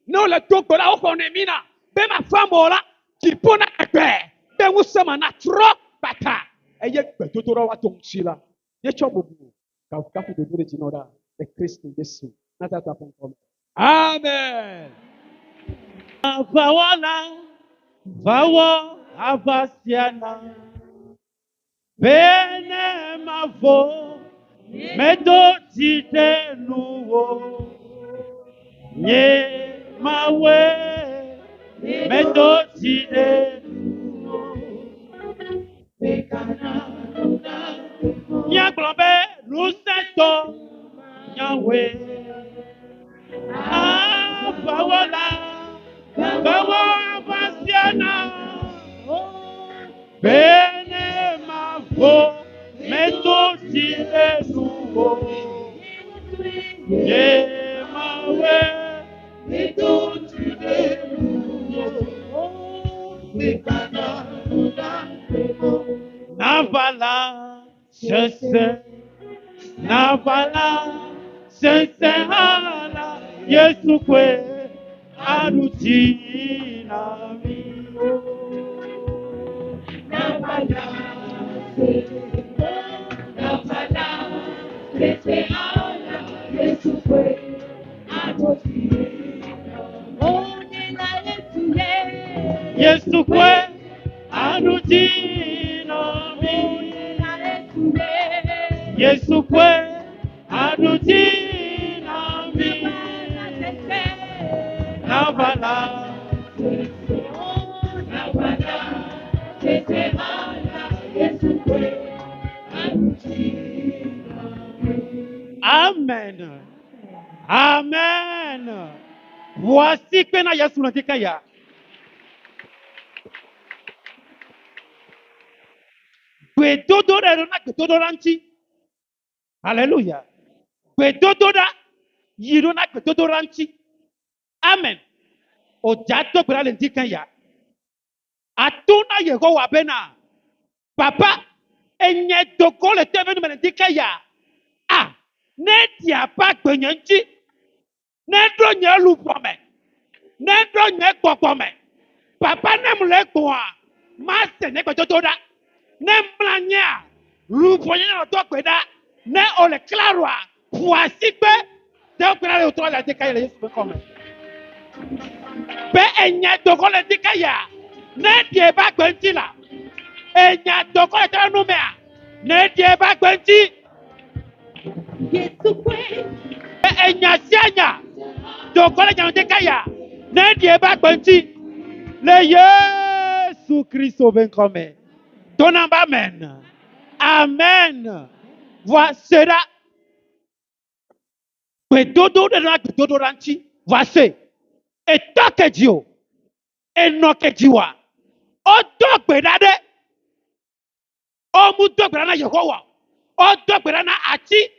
Ní o lè tó gbọ̀dọ̀ àwọn ọkọ̀ ní mi náà. Bẹ́ẹ̀ máa fẹ́ mọ̀ ọ́ la. Jìbó náà ẹgbẹ́. Bẹ́ẹ̀ ń sẹ́mà náà trọ́ bàtà. Ẹ yẹ gbẹ̀dọ̀ tó wá tó ń ṣí la. Yẹ tsɔ bubu kafu dodo de dzina ɖa le Kristu Yesu n'atata fún nkɔmɛ. Amen. Avawala, vawo avasiana, bene mavo, medo tite nuwo, nye mawe, medo tite nuwo, nyagblɔbe nusetɔ nyawe, avawala. Vawo avasiana, bene mavo, meto tile nuwo, ye mawe, meto tile nuwo, mekana nuwo, navala sese, navala sese hala, Yesu kwe. Arutina mi Nabala Sese ala Yesu kwe Arutina Onena Yesu kwe Arutina mi Yesu kwe Arutina mi Navala, Amen. Amen. Voici que na Yesu natikaya. Gwedodora na gwedodoranchi. Hallelujah. Gwedodora yiro na gwedodoranchi. Amen. Ojato gbera le ndikan ya. Atuna Yehowa bena. Papa, enye doko le teve no me ndikan ya. Ah, ne dia pa gbenyanji. Ne dro nye lupome. Ne dro nye gbopome. Papa ne mle gboa. Ma se ne gbedododa. Ne mlanya. Luponye no to gbeda. Ne ole clarua. Voici que de gbera le to la ndikan ya le Yesu come. Be enya doko le dika ya ne die ba gbanti la enya doko le tara nume a ne die ba gbanti Yesu kwe be enya sianya doko le nya dika ya ne die ba gbanti le Yesu Christo ben comme tonamba amen amen voici là gbedodo de la gbedodo ranchi voici Etokedio, Enokejiwa, Odogbedade, Omudogbedana Yehowa, Odogbedana Achi,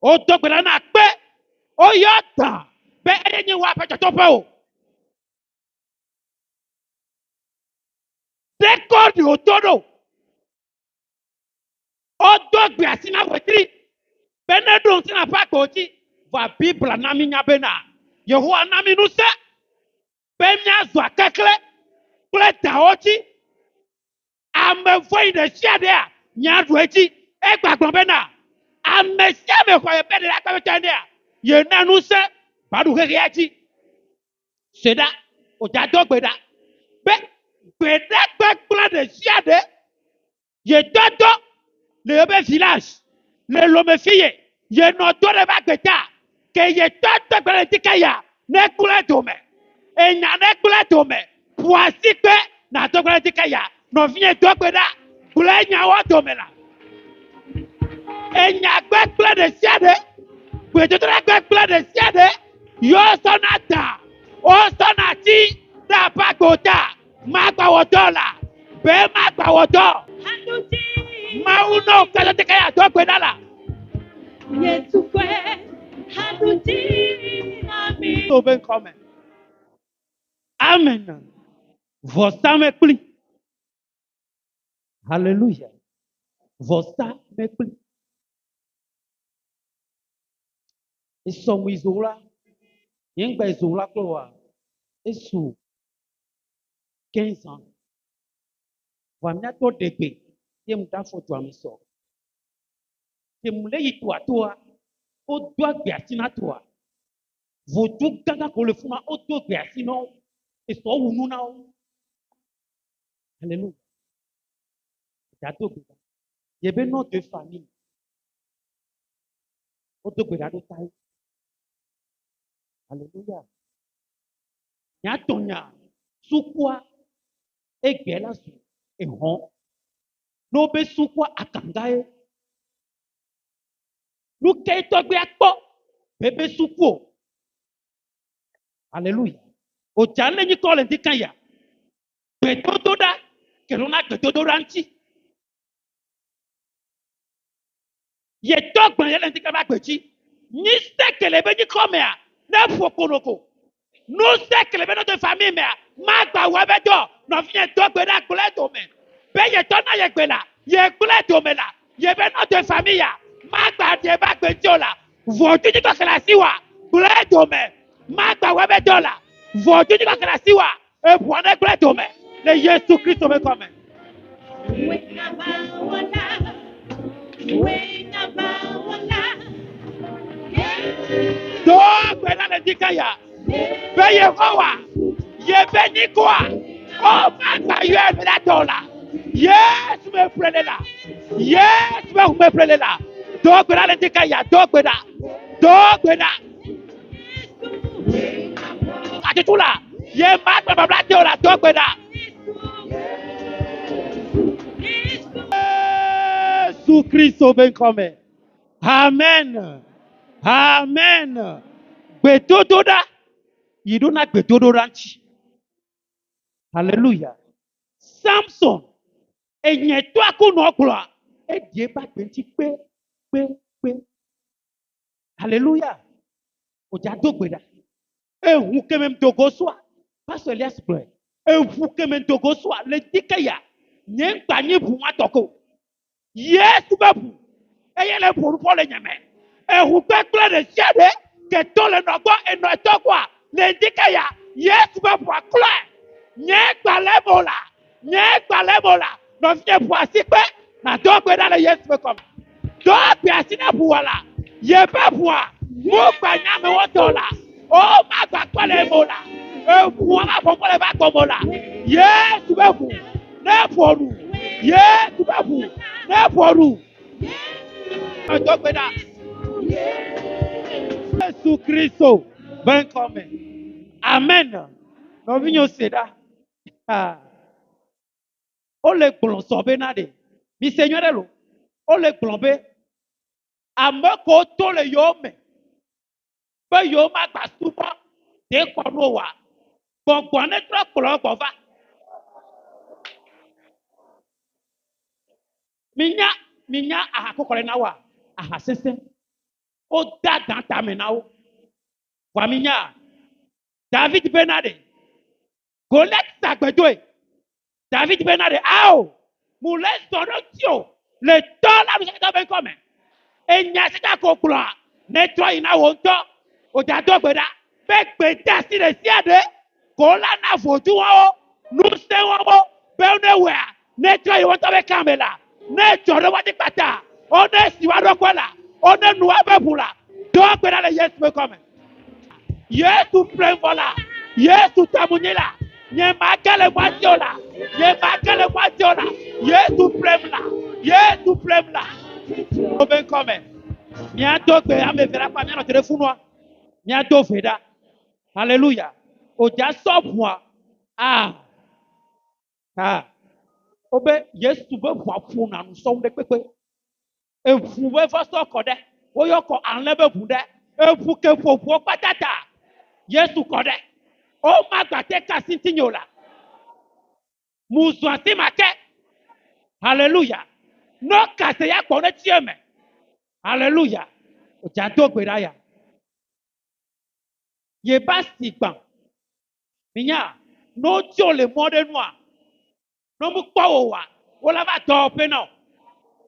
Odogbedana Akpe, Oyota, Be Enyi wa Pechatopa o. Dekodi Otodo, Odogbe Asina Wetri, Benedon tina pa koti va Bible na mi nya bena. Yehowa na mi nu se be mia zo akekle kle daoti ame foi de sia de a nya do eti e gbagbon bena. Ame sia me ko ye be de la ka tande a ye na nu se badu keke eti. Seda o ja do gbeda. Be gbeda gbegble de sia de ye dodo le yobe village le lome fille ye no do le ba gbeta ke ye dodo gbele tikaya ne kule dome e nya ne kule dome poasi pe na do gbele tikaya no vie do gbeda kule nya wa dome la e nya gbegble de siade gbe do gbegble de siade yo sonata o sonati da ba gota ma gba wodola be ma gba wodo Mauno kalateka ya dogwe dala. Yetukwe haduti ami. Open comment. Amen. Vosta me pli. Hallelujah. Vosta me pli. Isomu izola. Yengba izola kloa. Isu 15 ans. Vamia to degbe. Ye muda foto amiso. Ye mule yitu atoa. O doa gbe asina toa. Vodu gaga ko le fuma o do gbe asina. Et so wunu na o. Alléluia. Dato gbeda. Yebe no de famille. O do gbeda do tai. Alléluia. Nya tonya sukwa egbe la su ehon. No be sukwa akangae. Nu ke to gbe akpo bebe sukwo. Alléluia. O jale ni ko le dikan ya. Gbetodo da kelona gbetodo ranti. Ye dogban ye le dikan ba gbeji. Ni sekele be ni ko me a na fokonoko. No sekele be no de famille me a ma gba wa be do no vie dogbe na gbole do me. Be ye to na ye gbela ye gbole do me la. Ye be no de famille ya ma gba de ba gbeji o la. Vodu ni ko kala siwa gbole do me. Ma gba wa be do la. Vodu ni ko kala siwa e bo na gbole do me. Le Yesu Kristo me come. Dogbe na le dikaya. Be ye kowa. Ye be ni kwa. Oh ma gba yo e me la do la. Yes me prele la. Yes me prele la. Dogbe na le dikaya. Dogbe da. Dogbe da. Atitula. Ye ma gba bla de la dogbe da. Jésus Christ ben come. Amen. Amen. Gbetododa. You don't have gbetodoranchi. Hallelujah. Samson. Enye to akuno okula. E die ba gbenti pe. Hallelujah. Oja dogbeda. E hu kemem dogoswa. Pastor Elias Boy. E hu kemem dogoswa le dikeya. Nyen gba nyi bu atoko. Yes babu. Eye le poru po le nyame. E hu gbegble de siade ke to le nogbo e no etokwa le dikeya. Yes babu akla. Nyen gba lebola. Nyen gba lebola. No fie po asipe na dogbeda le yes me come. Do bi asina buwala. Ye babua. Mo gba nyame wotola. O ma gba kwale mola. E buwala fofole ba komola. Yes babu. Ne poru. Yes babu. Ne poru. Dogbeda. Jésus Christo ben come. Amen. No vinyo seda. O le gbon so be na de. Mi señor lo. O le gbon be. Amoko to le yo me. Be yo ma gba supo. De ko no wa. Gbogbo ne tro klo ko va. Minya akokore na wa. Aha sese. O da dan ta me na o. Wa minya. David Benade. Goliath sagbedoe. David Benade. Ao. Moulin sonotio. Le temps là nous sommes ben comme. enya sika ko kura ne tro ina wo nto o ja do gbeda be gbe da si le si ade ko la na foju won o nu se won o be ne we ne tro yi won to be kamela ne joro wa ti pata o ne si wa do kola o ne nu wa be bula do gbeda le yes me come Yesu prembola Yesu tamunyela nye makale mwatiola nye makale mwatiola Yesu premla Yesu premla oben come miato gbe amevera pa miano telefonua miato feda hallelujah oja sobua obe Yesu be bua na nu so de pepe efu we fa so kode wo yo ko anle be bu de efu ke fofo patata Yesu kode o ma gbate kasintinyola muzu asimake hallelujah no kase ya kpone tieme hallelujah o ja do gbera ya ye ba si gban minya no ti o le mo de nu a no mu po wa o la ba do pe no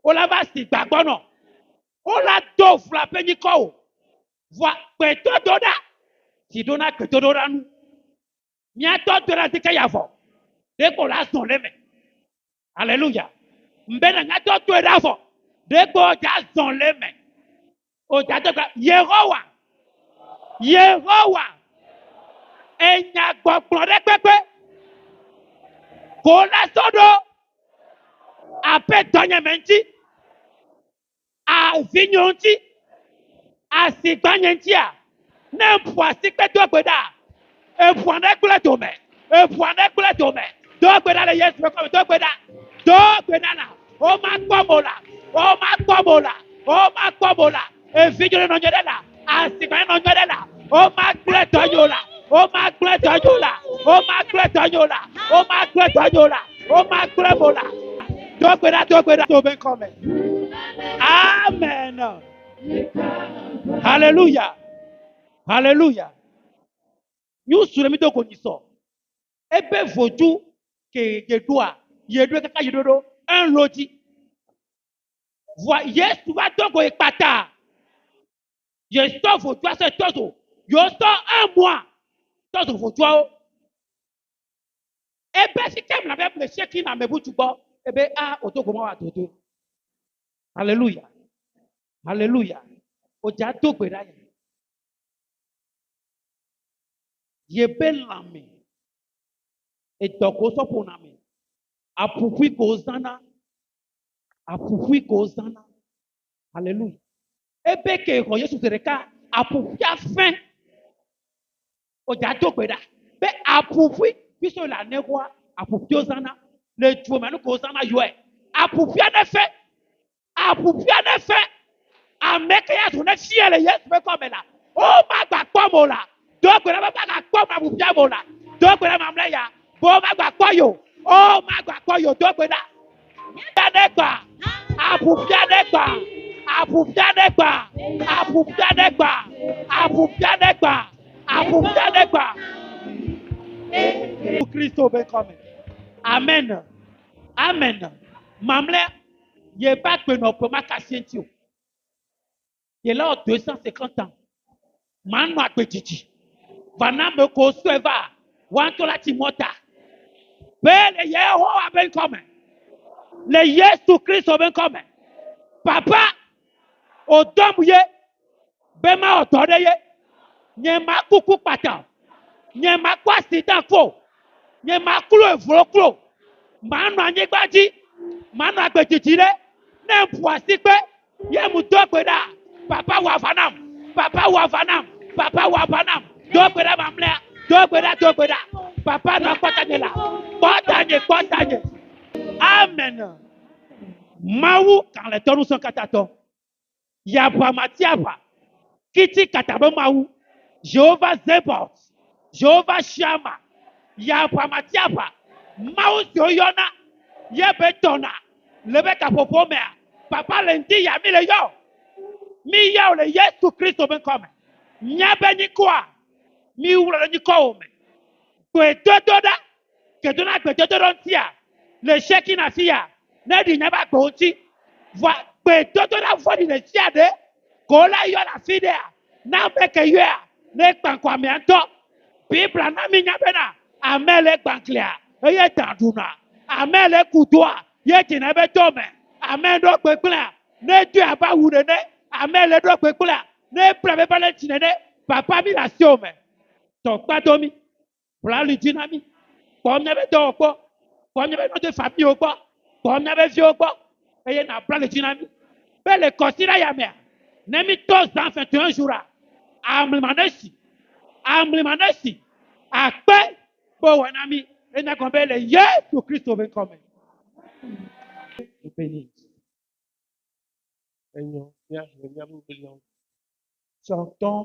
o la ba si gbagbo no o la do fla pe ni ko wa pe to do da ti do na pe to do da nu mi a to do da ti ka ya fo de ko la son le me hallelujah mbe na nga to do da fo de ko ja son le me o ja to ka Yehowa enya gbogbo de pepe ko la sodo ape tonye menti a vinyonti a sigbanyenti a na mpua sikpe to gbeda epua na gbele to me do gbeda le yes me come do gbeda na o ma gbomola e vinyole no nyedela a sigbanye no nyedela o ma gbele to nyola o ma gbele mola do gbeda to ben come amen hallelujah you suremi to koniso ebe voju ke yedua kaka yedodo un loti Yesu va togo ipata Yesu voju ase tozo yo so un mois tozo voju o ebe si kem na be sheki na mebutu gbo ebe otogo mo wa toto hallelujah oja to gbera ya yebe lami etoko sopo na mi apupi ko zana hallelujah ebe ke ko Yesu tereka apupi afen oja to gbera be apupi biso la negwa apupi ozana le tuo manu ko zana yo apupi anefe ameke ya to na fiele Yesu be ko mela o ma gba pomo la do gbera ba ga po ma apupi amola do gbera mamle ya bo ma gba po yo o ma gba po yo do gbera Adegba, Christo be coming. Amen. Mamle, ye pas que nos premiers cassientio. Il est là 250 ans. Manu akpetiti. Vana me koseva. Wantola timota. Bele Yehowa ben coming. Le Yesu Christo ben coming. Papa, odomye, bema otodeye, nyema kuku pata, nyema kwa sidanfo, nyema kulo evro, manu anyegbaji, manu agbetitire, nempua sikpe, ye mudogbeda, papa wafanam, dogbeda mamlea, dogbeda, papa na kotanyela, kotanye. Amen. Mawu quand les tonu sont katato. Yabra matiaba. Kiti katabo mawu. Jehovah Zebot. Jehovah Shama. Yabra matiaba. Mawu soyona. Yebe tona. Lebe kapopo mea. Papa lendi ya mi le yo. Mi yo le Yesu Christo ben come. Nyabe ni kwa. Mi wula ni kwa ome. Kwe dododa. Kedona kwe dododon tia. Le sheki na fia. Nedi nyaba kouti. gbèdódó la fɔɖi le tsia ɖe kò la yɔ le afi ɖea na be ke yɔa ne gbankɔamea ŋutɔ bibla na mi nya bena ame le gbanklia eye ta ɖuna ame le kudoa ye dzina ebe tɔme ame ɖo gbegblẽa ne do abe awu nene ame le ɖo gbegblẽa ne bla be va le dzi nene papa mi le asiwo me tɔkpato mi bla li dzi na mi kpɔ miabe dɔwɔkpɔ kpɔ miabe nɔtɔ famiwo gbɔ kpɔ miabe viwo gbɔ eye na bla li dzi na mi be le kɔsi ɖa yamea ne mi tɔ zan 21 jours amlima ne si akpe be wɔ na mi ena kɔn be le Yesu Kristo be ŋkɔme. Enyo, mía, mía, mía, mía. Tsɔtɔ